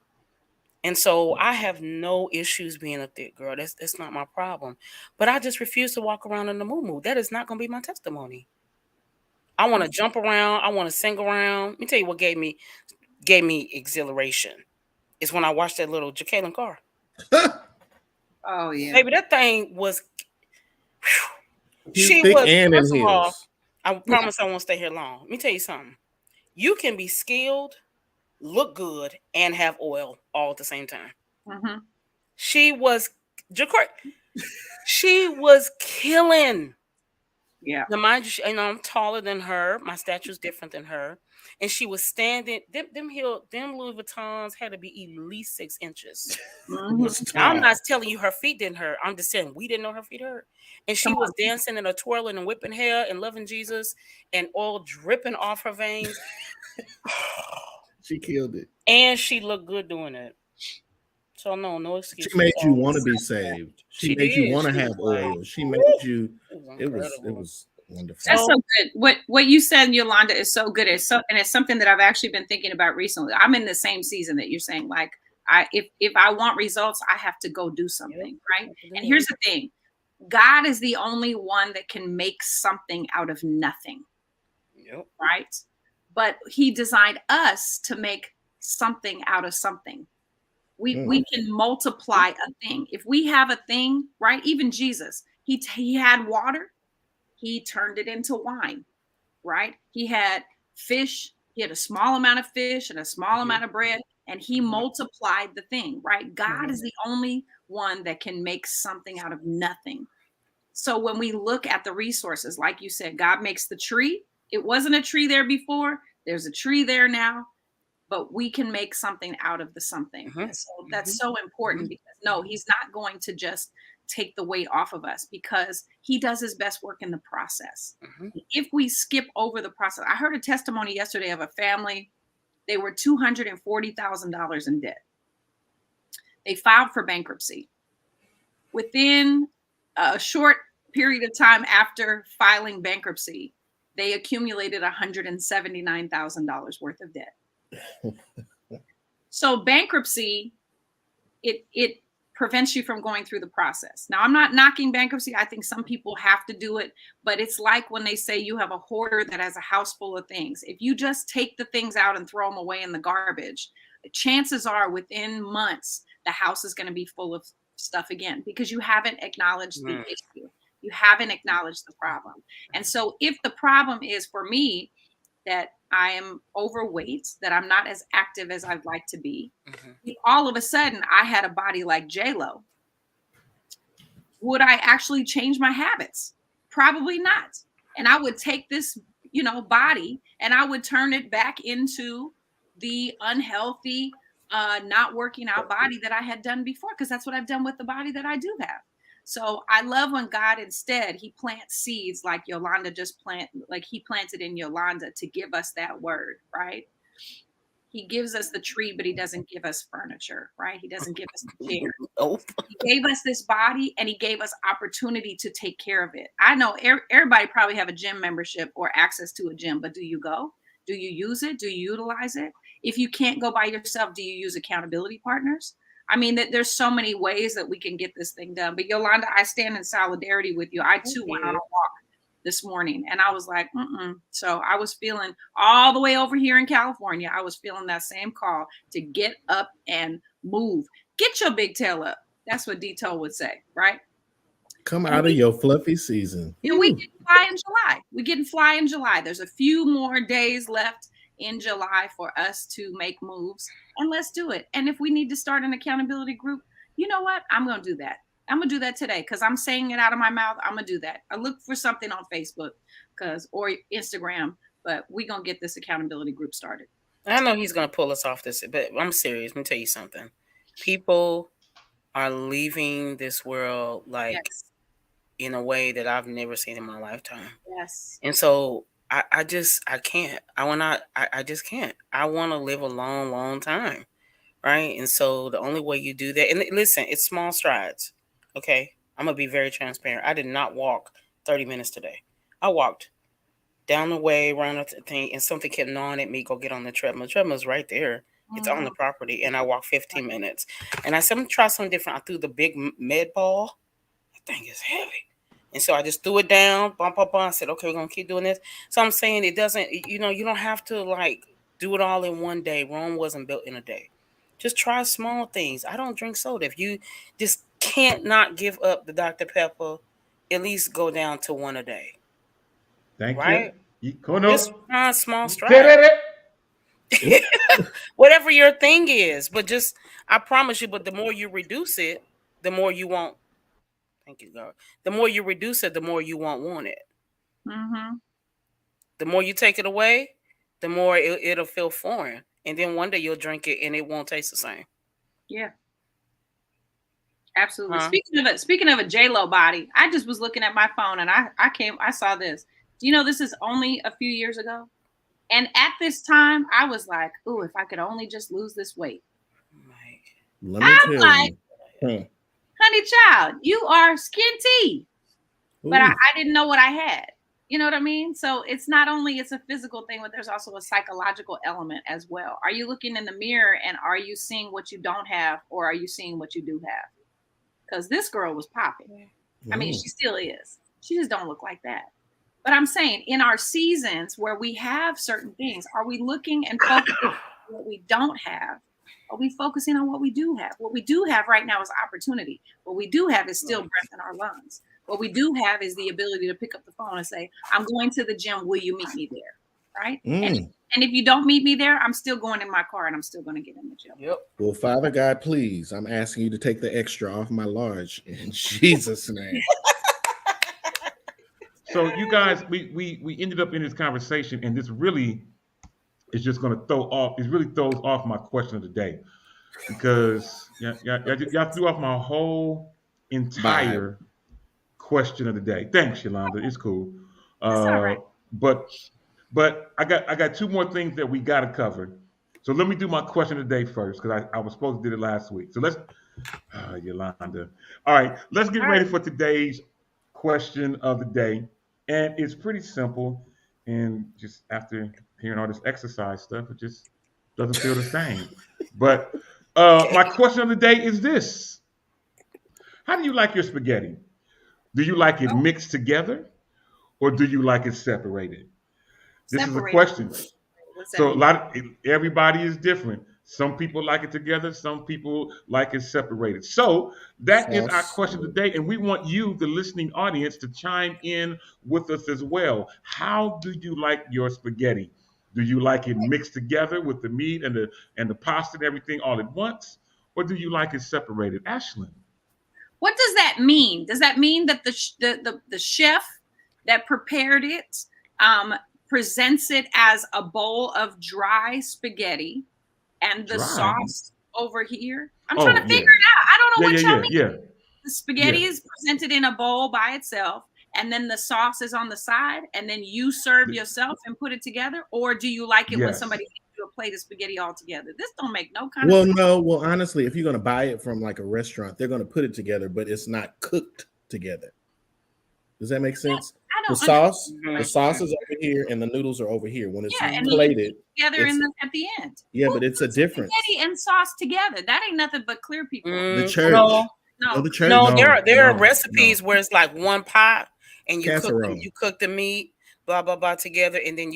Speaker 4: And so I have no issues being a thick girl. That's not my problem. But I just refuse to walk around in the moo-moo. That is not going to be my testimony. I want to jump around. I want to sing around. Let me tell you what gave me exhilaration. Is when I watched that little Jacqueline Carr.
Speaker 3: Oh yeah.
Speaker 4: Baby, that thing was.
Speaker 1: He's
Speaker 4: She
Speaker 1: thick
Speaker 4: was.
Speaker 1: and in
Speaker 4: First of all,
Speaker 1: heels.
Speaker 4: I promise I won't stay here long. Let me tell you something. You can be skilled, look good, and have oil all at the same time.
Speaker 3: Mm-hmm.
Speaker 4: She was. She was killing.
Speaker 3: Yeah.
Speaker 4: Now, mind you, I'm taller than her. My stature's different than her, and she was standing. Them Louis Vuittons had to be at least 6 inches.
Speaker 3: Mm-hmm.
Speaker 1: Was
Speaker 4: Now, I'm
Speaker 1: tall.
Speaker 4: not telling you her feet didn't hurt. I'm just saying we didn't know her feet hurt, and she
Speaker 3: Come
Speaker 4: was
Speaker 3: on.
Speaker 4: dancing and twirling and whipping hair and loving Jesus, and oil dripping off her veins,
Speaker 1: She killed it.
Speaker 4: and she looked good doing it. So no excuse.
Speaker 1: She made you want to be saved. She made you
Speaker 4: did.
Speaker 1: want to
Speaker 4: She
Speaker 1: have
Speaker 4: was like,
Speaker 1: oil. She made you.
Speaker 4: it
Speaker 1: It was wonderful.
Speaker 3: That's so good. What you said, Yolanda, is so good. It's something that I've actually been thinking about recently. I'm in the same season that you're saying. Like, if I want results, I have to go do something, right? And here's the thing: God is the only one that can make something out of nothing, right? But He designed us to make something out of something. We can multiply a thing. If we have a thing, right? Even Jesus, he had water. He turned it into wine, right? He had fish. He had a small amount of fish and a small amount of bread, and he multiplied the thing, right? God is the only one that can make something out of nothing. So when we look at the resources, like you said, God makes the tree. It wasn't a tree there before. There's a tree there now, but we can make something out of the something. And so that's so important because no, He's not going to just take the weight off of us because He does His best work in the process. If we skip over the process, I heard a testimony yesterday of a family. They were $240,000 in debt. They filed for bankruptcy. Within a short period of time after filing bankruptcy, they accumulated $179,000 worth of debt. So bankruptcy, it prevents you from going through the process. Now, I'm not knocking bankruptcy. I think some people have to do it, but it's like when they say you have a hoarder that has a house full of things. If you just take the things out and throw them away in the garbage, chances are within months, the house is going to be full of stuff again because you haven't acknowledged the issue. You haven't acknowledged the problem. And so if the problem is for me that I am overweight, that I'm not as active as I'd like to be, if all of a sudden I had a body like J-Lo, would I actually change my habits? Probably not. And I would take this, body and I would turn it back into the unhealthy, not working out body that I had done before, because that's what I've done with the body that I do have. So I love when God instead, He plants seeds like Yolanda He planted in Yolanda to give us that word, right? He gives us the tree, but He doesn't give us furniture, right? He doesn't give us the chair. He gave us this body and He gave us opportunity to take care of it. I know everybody probably have a gym membership or access to a gym, but do you go? Do you use it? Do you utilize it? If you can't go by yourself, do you use accountability partners? I mean, there's so many ways that we can get this thing done. But Yolanda, I stand in solidarity with you. I too went on a walk this morning and I was like, So I was feeling all the way over here in California. I was feeling that same call to get up and move. Get your big tail up. That's what Dito would say, right?
Speaker 1: Come out of your fluffy season.
Speaker 3: And we get fly in July. We get fly in July. There's a few more days left in July for us to make moves, and let's do it. And if we need to start an accountability group, you know what? I'm going to do that. I'm going to do that today because I'm saying it out of my mouth. I'm going to do that. I look for something on Facebook or Instagram, but we're going to get this accountability group started.
Speaker 4: I know he's going to pull us off this, but I'm serious. Let me tell you something. People are leaving this world in a way that I've never seen in my lifetime.
Speaker 3: Yes.
Speaker 4: And so I can't. I just can't. I want to live a long, long time. Right. And so the only way you do that, and listen, it's small strides. Okay. I'm going to be very transparent. I did not walk 30 minutes today. I walked down the way, around the thing, and something kept gnawing at me, go get on the treadmill. The treadmill's right there. It's on the property. And I walked 15 minutes. And I said, I'm going to try something different. I threw the big med ball. That thing is heavy. And so I just threw it down, bump. I said, okay, we're going to keep doing this. So I'm saying it doesn't, you don't have to do it all in one day. Rome wasn't built in a day. Just try small things. I don't drink soda. If you just can't not give up the Dr. Pepper, at least go down to one a day.
Speaker 2: Thank
Speaker 4: Right?
Speaker 2: you.
Speaker 4: Just try small strides. Whatever your thing is, but just I promise you. But the more you reduce it, the more you won't. Thank you, God. The more you reduce it, the more you won't want it.
Speaker 3: Mm-hmm.
Speaker 4: The more you take it away, the more it'll feel foreign, and then one day you'll drink it and it won't taste the same.
Speaker 3: Yeah. Absolutely. Speaking of a J-Lo body, I just was looking at my phone and I saw this. Do you know this is only a few years ago? And at this time, I was like, "Ooh, if I could only just lose this weight."
Speaker 1: Let me tell
Speaker 3: like,
Speaker 1: you.
Speaker 3: Honey child, you are skinty. But I didn't know what I had. You know what I mean? So it's not only it's a physical thing, but there's also a psychological element as well. Are you looking in the mirror and are you seeing what you don't have, or are you seeing what you do have? Because this girl was popping. I mean, she still is. She just don't look like that. But I'm saying in our seasons where we have certain things, are we looking and focusing on what we don't have? Are we focusing on what we do have? What we do have right now is opportunity. What we do have is still breath in our lungs. What we do have is the ability to pick up the phone and say, I'm going to the gym. Will you meet me there? Right? And if you don't meet me there, I'm still going in my car and I'm still going to get in the gym.
Speaker 4: Yep.
Speaker 1: Well, Father God, please, I'm asking you to take the extra off my large in Jesus' name.
Speaker 2: So you guys, we ended up in this conversation, and this really is just going to throws off my question of the day, because y'all threw off my whole entire question of the day. Thanks, Yolanda. It's cool.
Speaker 3: That's all right.
Speaker 2: But I got two more things that we got to cover. So let me do my question of the day first, because I was supposed to do it last week. So let's, Yolanda. All right, let's get ready for today's question of the day. And it's pretty simple. And just after hearing all this exercise stuff, it just doesn't feel the same. But my question of the day is this: how do you like your spaghetti? Do you like it mixed together, or do you like it separated? This is a question. So everybody is different. Some people like it together. Some people like it separated. So that is our question today, and we want you, the listening audience, to chime in with us as well. How do you like your spaghetti? Do you like it mixed together with the meat and the pasta and everything all at once, or do you like it separated? Ashlyn.
Speaker 3: What does that mean? Does that mean that the chef that prepared it presents it as a bowl of dry spaghetti and the sauce over here? I'm trying to figure it out. I don't know what y'all mean.
Speaker 2: Yeah.
Speaker 3: The spaghetti is presented in a bowl by itself, and then the sauce is on the side, and then you serve yourself and put it together? Or do you like it when somebody gives you a plate of spaghetti all together? This don't make no kind of sense.
Speaker 1: Well, honestly, if you're going to buy it from like a restaurant, they're going to put it together, but it's not cooked together. Does that make sense? The sauce is over here and the noodles are over here. When it's plated
Speaker 3: together at the end.
Speaker 1: Yeah, but it's a difference.
Speaker 3: Spaghetti and sauce together. That ain't nothing but clear people.
Speaker 1: The church.
Speaker 4: There are recipes where it's like one pot and you cook the meat, blah blah blah together, and then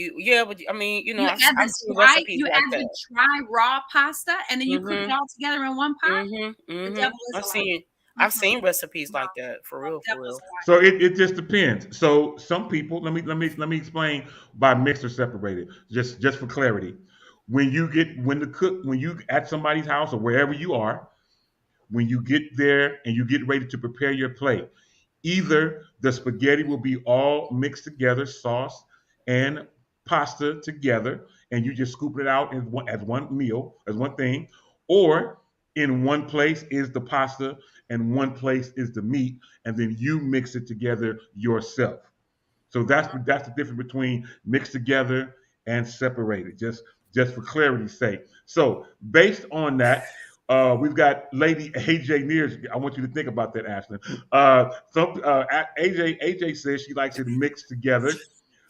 Speaker 4: but I mean,
Speaker 3: you add the dry raw pasta and then you cook it all together in one pot. The devil is
Speaker 4: I've seen recipes like that for real.
Speaker 2: So it just depends. So some people, let me explain by mixed or separated, just for clarity. When you at somebody's house or wherever you are, when you get there and you get ready to prepare your plate, either the spaghetti will be all mixed together, sauce and pasta together, and you just scoop it out as one meal, as one thing, or in one place is the pasta and one place is the meat, and then you mix it together yourself. So that's the difference between mixed together and separated, just for clarity's sake. So based on that, we've got Lady AJ Nears. I want you to think about that, Ashlyn. AJ says she likes it mixed together.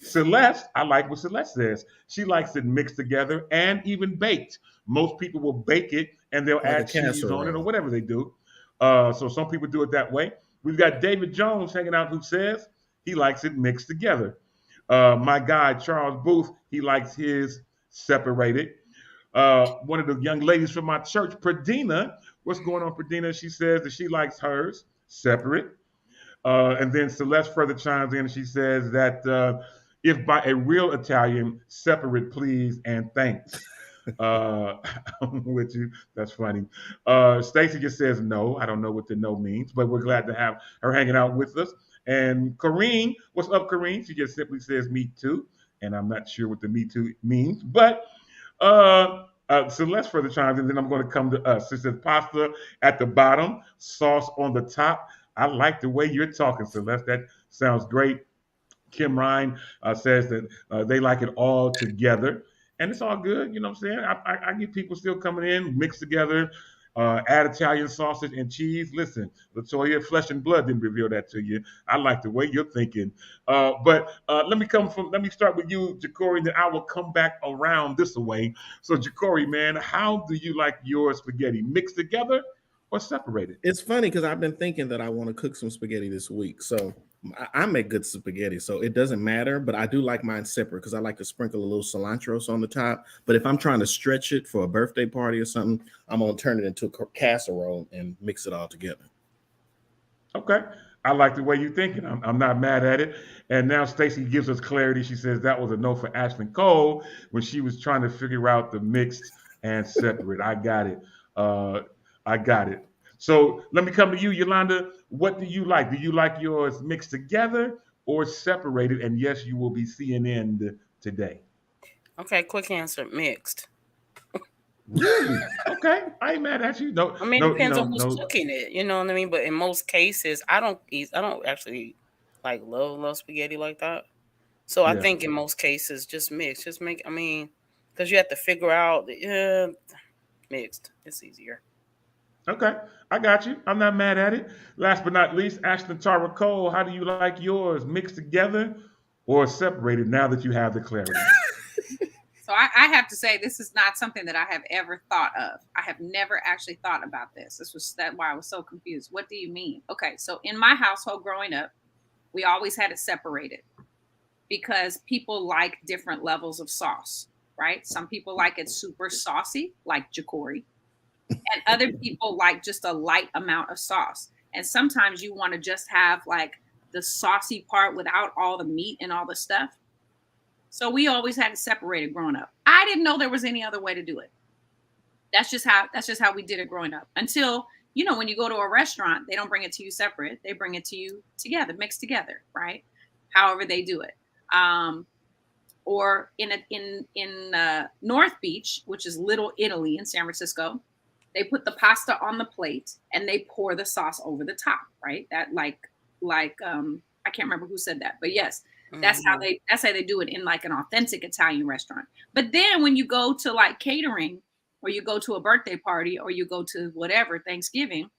Speaker 2: Celeste, I like what Celeste says. She likes it mixed together and even baked. Most people will bake it and they'll add cheese on it or whatever they do. So some people do it that way. We've got David Jones hanging out who says he likes it mixed together. My guy, Charles Booth, he likes his separated. One of the young ladies from my church, Pradina. What's going on, Pradina? She says that she likes hers separate. And then Celeste further chimes in and she says that if by a real Italian, separate, please, and thanks. I'm with you. That's funny. Stacy just says no. I don't know what the no means, but we're glad to have her hanging out with us. And Corrine, what's up, Corrine? She just simply says me too. And I'm not sure what the me too means, but Celeste further chimes in, and then I'm going to come to us. It says pasta at the bottom, sauce on the top. I like the way you're talking, Celeste. That sounds great. Kim Ryan says that they like it all together, and it's all good. You know what I'm saying? I get people still coming in, mixed together, add Italian sausage and cheese. Listen, Latoya, flesh and blood didn't reveal that to you. I like the way you're thinking. But let me start with you, Ja'Cory, then I will come back around this way. So, Ja'Cory, man, how do you like your spaghetti? Mixed together or separated?
Speaker 1: It's funny because I've been thinking that I want to cook some spaghetti this week. So I make good spaghetti, so it doesn't matter. But I do like mine separate because I like to sprinkle a little cilantro on the top. But if I'm trying to stretch it for a birthday party or something, I'm gonna turn it into a casserole and mix it all together.
Speaker 2: Okay. I like the way you're thinking. I'm not mad at it. And now Stacy gives us clarity. She says that was a no for Ashlyn Cole when she was trying to figure out the mixed and separate. I got it. I got it. So let me come to you, Yolanda. What do you like? Do you like yours mixed together or separated? And yes, you will be CNN today.
Speaker 4: Okay, quick answer, mixed.
Speaker 2: Really? Okay. I ain't mad at you. No,
Speaker 4: I mean, it depends on who's
Speaker 2: no.
Speaker 4: cooking it. You know what I mean? But in most cases, I don't actually like love spaghetti like that. So I
Speaker 2: Yeah.
Speaker 4: think in most cases, just mix. Just make. I mean, because you have to figure out. Mixed. It's easier.
Speaker 2: Okay, I got you. I'm not mad at it. Last but not least, Ashton Tara Cole, how do you like yours? Mixed together or separated now that you have the clarity?
Speaker 3: So I have to say this is not something that I have ever thought of. I have never actually thought about this. This was that why I was so confused. What do you mean? Okay, so in my household growing up, we always had it separated because people like different levels of sauce, right? Some people like it super saucy, like Ja'Cory, and other people like just a light amount of sauce. And sometimes you want to just have like the saucy part without all the meat and all the stuff. So we always had it separated growing up. I didn't know there was any other way to do it. That's just how we did it growing up. Until, when you go to a restaurant, they don't bring it to you separate. They bring it to you together, mixed together, right? However they do it. Or in North Beach, which is Little Italy in San Francisco, they put the pasta on the plate and they pour the sauce over the top, right? That I can't remember who said that, but yes, that's how they do it in like an authentic Italian restaurant. But then when you go to like catering, or you go to a birthday party, or you go to whatever Thanksgiving,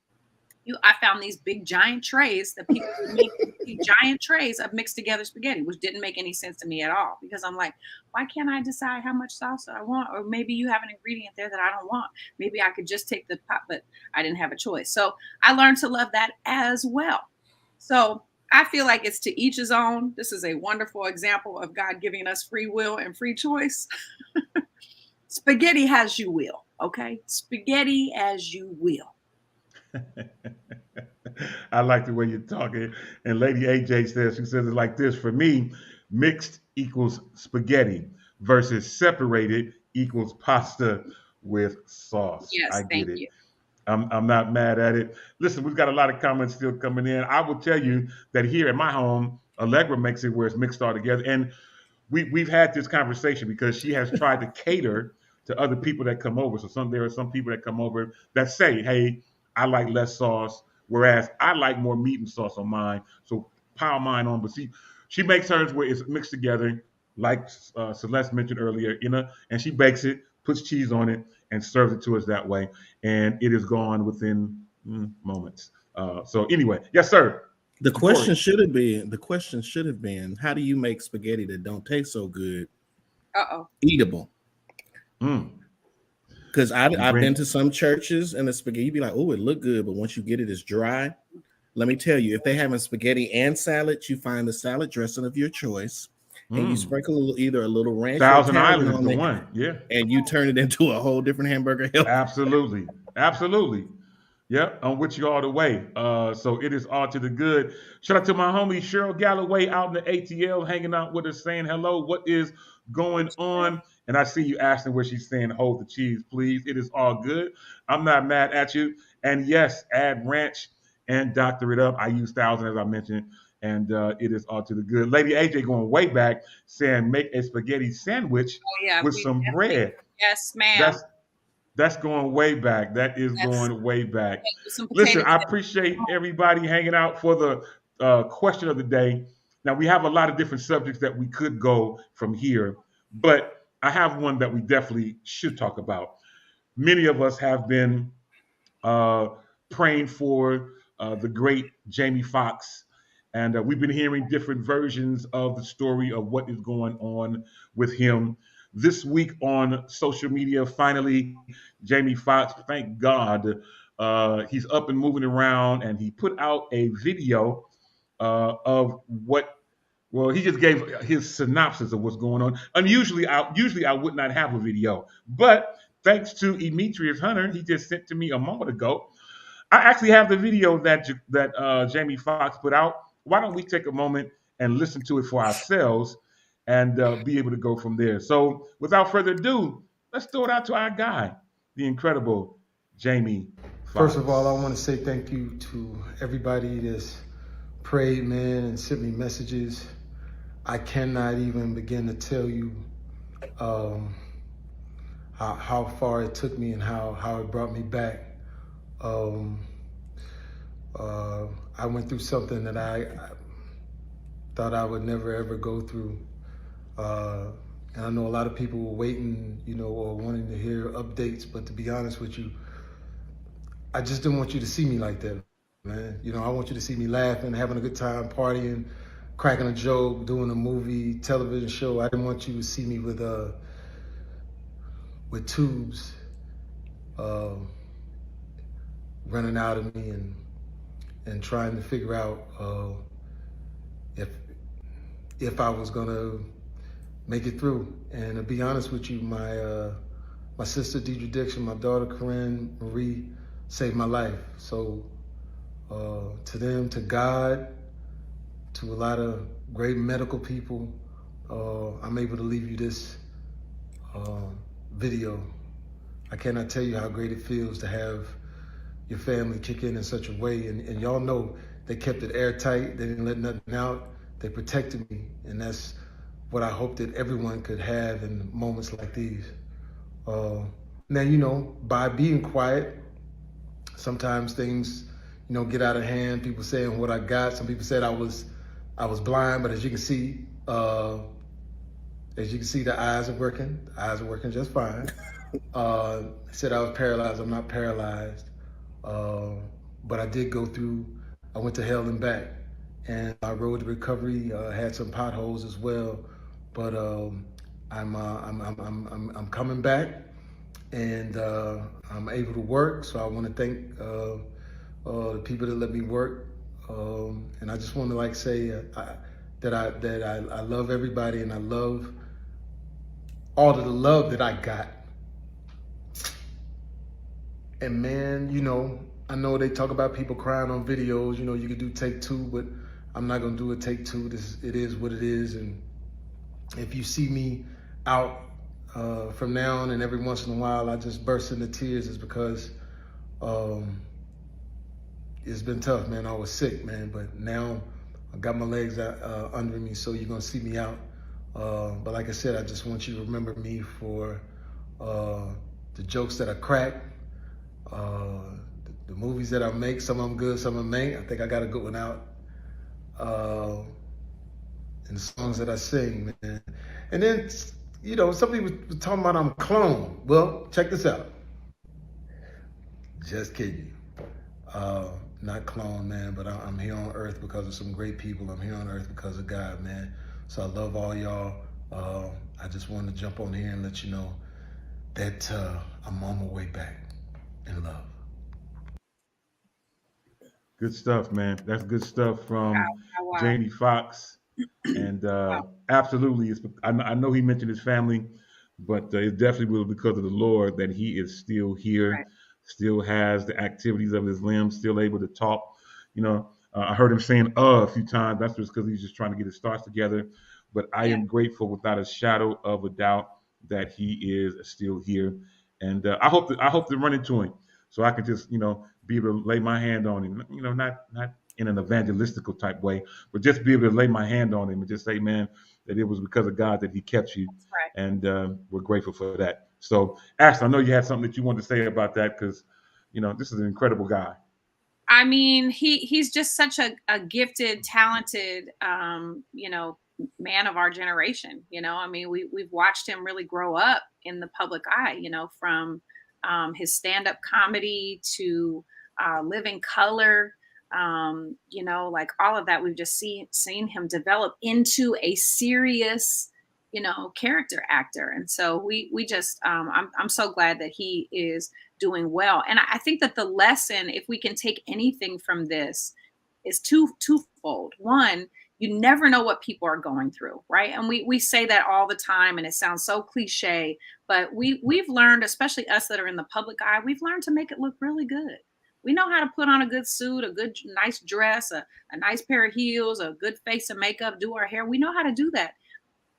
Speaker 3: I found these big giant trays that people would make giant trays of mixed together spaghetti, which didn't make any sense to me at all, because I'm like, why can't I decide how much sauce I want? Or maybe you have an ingredient there that I don't want. Maybe I could just take the pot, but I didn't have a choice. So I learned to love that as well. So I feel like it's to each his own. This is a wonderful example of God giving us free will and free choice. Spaghetti as you will, okay? Spaghetti as you will.
Speaker 2: I like the way you're talking. And Lady AJ she says it like this. For me, mixed equals spaghetti versus separated equals pasta with sauce.
Speaker 3: Yes,
Speaker 2: I get
Speaker 3: thank
Speaker 2: it.
Speaker 3: you.
Speaker 2: I'm not mad at it. Listen, we've got a lot of comments still coming in. I will tell you that here at my home, Allegra makes it where it's mixed all together. And we've had this conversation because she has tried to cater to other people that come over. So there are some people that come over that say, hey, I like less sauce, whereas I like more meat and sauce on mine. So pile mine on. But she makes hers where it's mixed together, like Celeste mentioned earlier, and she bakes it, puts cheese on it, and serves it to us that way. And it is gone within moments. So anyway, yes, sir.
Speaker 1: The question should have been, how do you make spaghetti that don't taste so good eatable? Because I've been to some churches and the spaghetti, you'd be like, oh, it looked good, but once you get it, it's dry. Let me tell you, if they having spaghetti and salad, you find the salad dressing of your choice, and you
Speaker 2: Mm.
Speaker 1: sprinkle either a little ranch or
Speaker 2: Thousand
Speaker 1: Italian
Speaker 2: Island is
Speaker 1: on
Speaker 2: the
Speaker 1: it,
Speaker 2: one. Yeah.
Speaker 1: and you turn it into a whole different hamburger helper.
Speaker 2: Absolutely. Absolutely. Yep, I'm with you all the way. So it is all to the good. Shout out to my homie Cheryl Galloway out in the ATL hanging out with us saying hello. What is going on? And I see you asking where she's saying hold the cheese, please. It is all good. I'm not mad at you. And yes, add ranch and doctor it up. I use thousand as I mentioned, and it is all to the good. Lady AJ going way back saying make a spaghetti sandwich
Speaker 3: Oh yeah,
Speaker 2: with
Speaker 3: we
Speaker 2: some
Speaker 3: definitely.
Speaker 2: bread.
Speaker 3: Yes, ma'am.
Speaker 2: That's that's going way back. That is
Speaker 3: Yes,
Speaker 2: going way back.
Speaker 3: with some
Speaker 2: Listen,
Speaker 3: potato
Speaker 2: I
Speaker 3: chips.
Speaker 2: appreciate everybody hanging out for the question of the day. Now, we have a lot of different subjects that we could go from here, but I have one that we definitely should talk about. Many of us have been uh, praying for the great Jamie Foxx. And we've been hearing different versions of the story of what is going on with him. This week on social media, finally, Jamie Foxx, thank God, he's up and moving around, and he put out a video of what. Well, he just gave his synopsis of what's going on. Usually I would not have a video, but thanks to Demetrius Hunter, he just sent to me a moment ago. I actually have the video that Jamie Foxx put out. Why don't we take a moment and listen to it for ourselves and be able to go from there? So, without further ado, let's throw it out to our guy, the incredible Jamie Foxx.
Speaker 5: First of all, I want to say thank you to everybody that's prayed, man, and sent me messages. I cannot even begin to tell you how far it took me and how it brought me back. I went through something that I thought I would never ever go through. And I know a lot of people were waiting, or wanting to hear updates, but to be honest with you, I just didn't want you to see me like that, man. I want you to see me laughing, having a good time, partying, cracking a joke, doing a movie, television show. I didn't want you to see me with tubes running out of me and trying to figure out if I was gonna make it through. And to be honest with you, my sister Deidre Dixon, my daughter Corinne Marie saved my life. So to them, to God, to a lot of great medical people, I'm able to leave you this video. I cannot tell you how great it feels to have your family kick in such a way. And y'all know they kept it airtight. They didn't let nothing out. They protected me. And that's what I hope that everyone could have in moments like these. Now, by being quiet, sometimes things, get out of hand. People saying what I got. Some people said I was blind, but as you can see, the eyes are working. The eyes are working just fine. Said I was paralyzed. I'm not paralyzed. But I did go through. I went to hell and back, and my road to recovery had some potholes as well. But I'm coming back, and I'm able to work. So I want to thank the people that let me work, and I just want to say that I love everybody, and I love all of the love that I got. And man, I know they talk about people crying on videos. You could do take two, but I'm not gonna do a take two. It is what it is. And if you see me out from now on and every once in a while I just burst into tears, is because it's been tough, man. I was sick, man, but now I got my legs under me, so you're gonna see me out. But like I said, I just want you to remember me for the jokes that I crack, the movies that I make. Some of them good, some of them ain't. I think I got a good one out. And the songs that I sing, man. And then, some people were talking about I'm a clone. Well, check this out. Just kidding you. Not clone, man, but I'm here on earth because of some great people. I'm here on earth because of God, man. So I love all y'all. I just wanted to jump on here and let you know that I'm on my way back in love.
Speaker 2: Good stuff, man. That's good stuff from
Speaker 3: Wow.
Speaker 2: Jamie Foxx. And absolutely, I know he mentioned his family, but it definitely was because of the Lord that he is still here,
Speaker 3: Right.
Speaker 2: still has the activities of his limbs, still able to talk. I heard him saying a few times. That's just because he's just trying to get his thoughts together. But I
Speaker 3: Yeah.
Speaker 2: am grateful without a shadow of a doubt that he is still here. And I hope to run into him so I can just be able to lay my hand on him. Not in an evangelistical type way, but just be able to lay my hand on him and just say, man, that it was because of God that he kept you.
Speaker 3: That's right.
Speaker 2: And we're grateful for that. So, Ashley, I know you had something that you wanted to say about that because, this is an incredible guy.
Speaker 3: I mean, he's just such a gifted, talented, man of our generation. I mean, we've watched him really grow up in the public eye. From his stand-up comedy to Living Color. Like all of that, we've just seen him develop into a serious, character actor. And so we just I'm so glad that he is doing well. And I think that the lesson, if we can take anything from this, is twofold. One, you never know what people are going through, right? And we say that all the time, and it sounds so cliche, but we've learned, especially us that are in the public eye, we've learned to make it look really good. We know how to put on a good suit, a good nice dress, a nice pair of heels, a good face of makeup, do our hair. We know how to do that,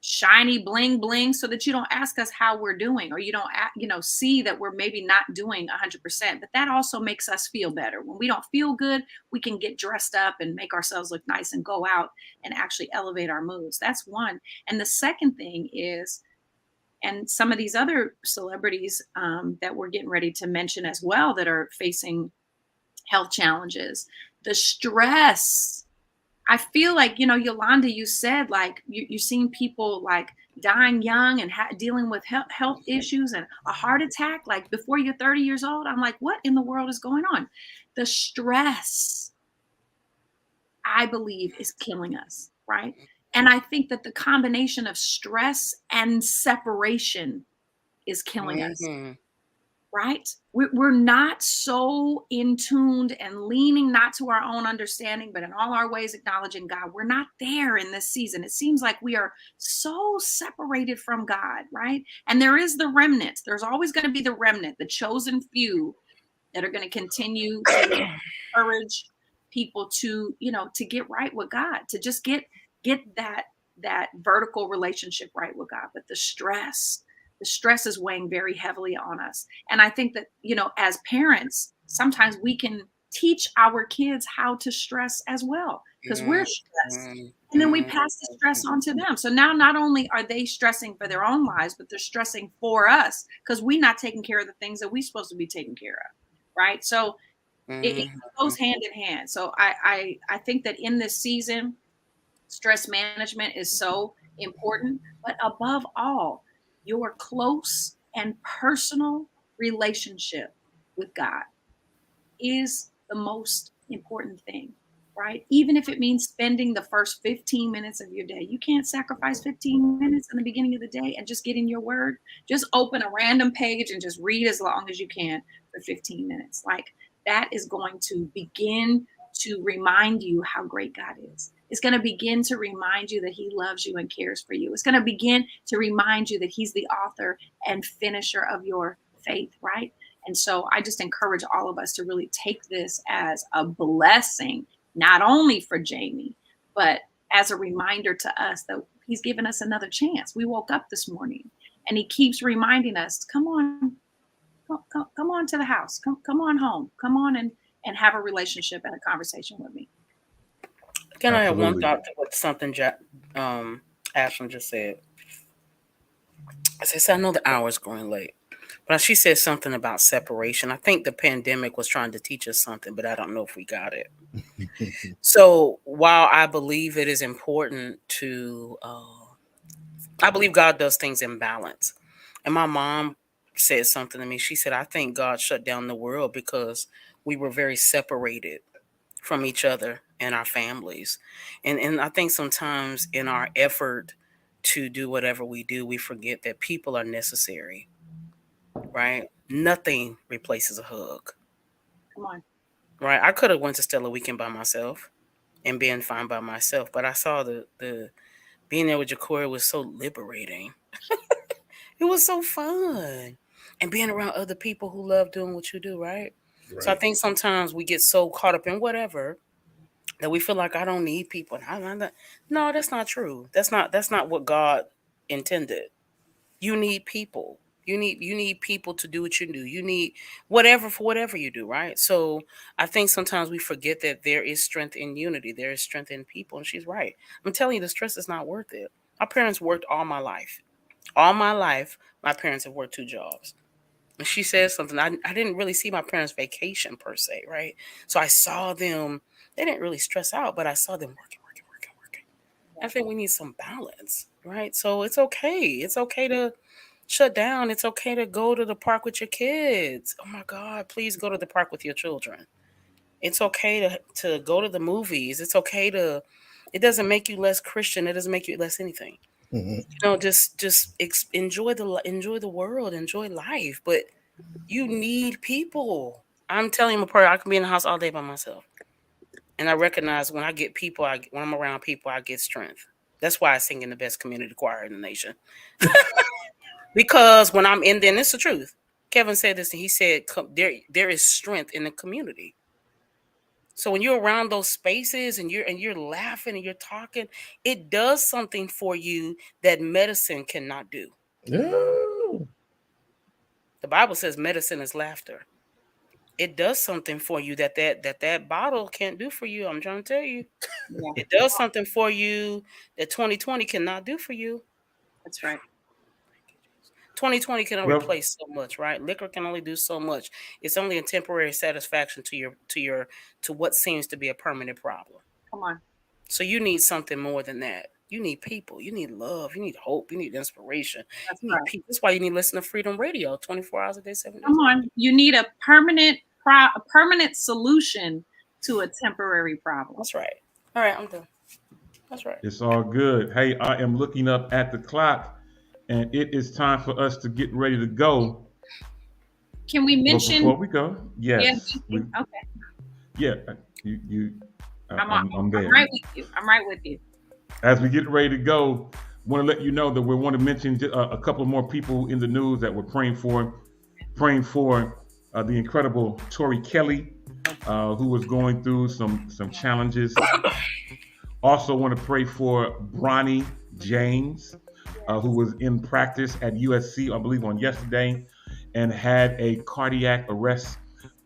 Speaker 3: shiny bling bling, so that you don't ask us how we're doing, or you don't see that we're maybe not doing 100%. But that also makes us feel better. When we don't feel good, we can get dressed up and make ourselves look nice and go out and actually elevate our moods. That's one. And the second thing is, and some of these other celebrities that we're getting ready to mention as well, that are facing health challenges, the stress. I feel like, Yolanda, you said like you've seen people like dying young and dealing with health issues and a heart attack like before you're 30 years old. I'm like, what in the world is going on? The stress, I believe, is killing us, right? And I think that the combination of stress and separation is killing us.
Speaker 4: Mhm.
Speaker 3: Right? We're not so in tuned and leaning not to our own understanding, but in all our ways acknowledging God. We're not there in this season. It seems like we are so separated from God, right? And there is the remnant. There's always going to be the remnant, the chosen few that are going to continue to encourage people to, to get right with God, to just get that vertical relationship right with God. But the stress is weighing very heavily on us. And I think that, as parents, sometimes we can teach our kids how to stress as well, because we're stressed. And then we pass the stress on to them. So now not only are they stressing for their own lives, but they're stressing for us because we're not taking care of the things that we're supposed to be taking care of. Right. So it goes hand in hand. So I think that in this season, stress management is so important, but above all, your close and personal relationship with God is the most important thing, right? Even if it means spending the first 15 minutes of your day. You can't sacrifice 15 minutes in the beginning of the day and just get in your word. Just open a random page and just read as long as you can for 15 minutes. Like, that is going to begin to remind you how great God is. It's going to begin to remind you that he loves you and cares for you. It's going to begin to remind you that he's the author and finisher of your faith, right? And so I just encourage all of us to really take this as a blessing, not only for Jamie, but as a reminder to us that he's given us another chance. We woke up this morning and he keeps reminding us, come on to the house. Come on home. Come on and have a relationship and a conversation with me.
Speaker 4: Can I have one
Speaker 2: Absolutely.
Speaker 4: thought with something Ashlyn just said? I know the hour's growing late, but she said something about separation. I think the pandemic was trying to teach us something, but I don't know if we got it. So while I believe it is important to, I believe God does things in balance. And my mom said something to me. She said, I think God shut down the world because we were very separated from each other and our families. And I think sometimes in our effort to do whatever we do, we forget that people are necessary, right? Nothing replaces a hug,
Speaker 3: Come on.
Speaker 4: right? I could have went to Stella Weekend by myself. and being fine by myself. But I saw the being there with Jacory was so liberating. It was so fun. And being around other people who love doing what you do, right? So I think sometimes we get so caught up in whatever that we feel like I don't need people. No, that's not true. That's not what God intended. You need people. You need people to do what you do. You need whatever for whatever you do, right? So I think sometimes we forget that there is strength in unity. There is strength in people, and she's right. I'm telling you, the stress is not worth it. My parents worked all my life. All my life, my parents have worked 2 jobs. And she says something. I didn't really see my parents' vacation per se, right? So I saw them. They didn't really stress out, but I saw them working. I think we need some balance, right? So it's okay. It's okay to shut down. It's okay to go to the park with your kids. Oh my God, please go to the park with your children. It's okay to go to the movies. It's okay to, it doesn't make you less Christian. It doesn't make you less anything. Just enjoy the world, enjoy life. But you need people. I'm telling you, I can be in the house all day by myself. And I recognize when I get people, when I'm around people, I get strength. That's why I sing in the best community choir in the nation. Because when I'm in there, and it's the truth. Kevin said this, and he said there is strength in the community. So when you're around those spaces and you're laughing and you're talking, it does something for you that medicine cannot do.
Speaker 1: No.
Speaker 4: The Bible says medicine is laughter. It does something for you that bottle can't do for you. I'm trying to tell you. Yeah. It does something for you that 2020 cannot do for you.
Speaker 3: That's right.
Speaker 4: 2020 can only replace so much, right? Liquor can only do so much. It's only a temporary satisfaction to what seems to be a permanent problem.
Speaker 3: Come on.
Speaker 4: So you need something more than that. You need people. You need love. You need hope. You need inspiration.
Speaker 3: That's
Speaker 4: you need people. That's why you need to listen to Freedom Radio 24 hours a day, 7 days.
Speaker 3: Come on. You need a permanent solution to a temporary problem.
Speaker 4: That's right. All right, I'm done. That's right.
Speaker 2: It's all good. Hey, I am looking up at the clock, and it is time for us to get ready to go.
Speaker 3: Can we mention
Speaker 2: before we go? Yes.
Speaker 3: Okay.
Speaker 2: Yeah, I'm there.
Speaker 3: I'm right with you. I'm right with you.
Speaker 2: As we get ready to go, want to let you know that we want to mention a couple more people in the news that we're praying for. Praying for the incredible Tori Kelly, who was going through some challenges. Also want to pray for Bronny James, who was in practice at USC, I believe, on yesterday, and had a cardiac arrest.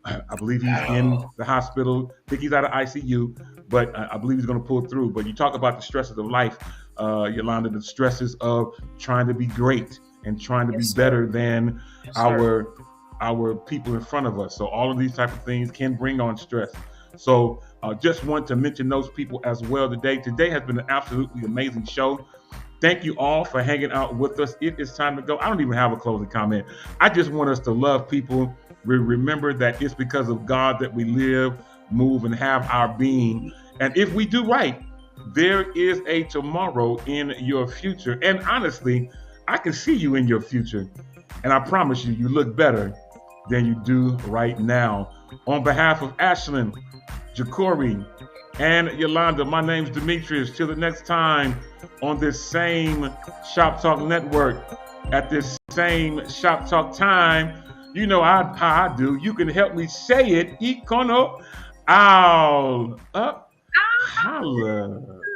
Speaker 2: I believe he's in the hospital. I think he's out of ICU, but I believe he's going to pull through. But you talk about the stresses of life, Yolanda, the stresses of trying to be great and trying to be better than our people in front of us. So all of these type of things can bring on stress. So just want to mention those people as well today. Today has been an absolutely amazing show. Thank you all for hanging out with us. It is time to go. I don't even have a closing comment. I just want us to love people. Remember that it's because of God that we live, move, and have our being. And if we do right, there is a tomorrow in your future. And honestly, I can see you in your future. And I promise you, you look better than you do right now. On behalf of Ashlyn, Jacory, and Yolanda, my name's Demetrius. Till the next time on this same Shop Talk Network, at this same Shop Talk time, you know how I do. You can help me say it. Ikono, ow, up, holla.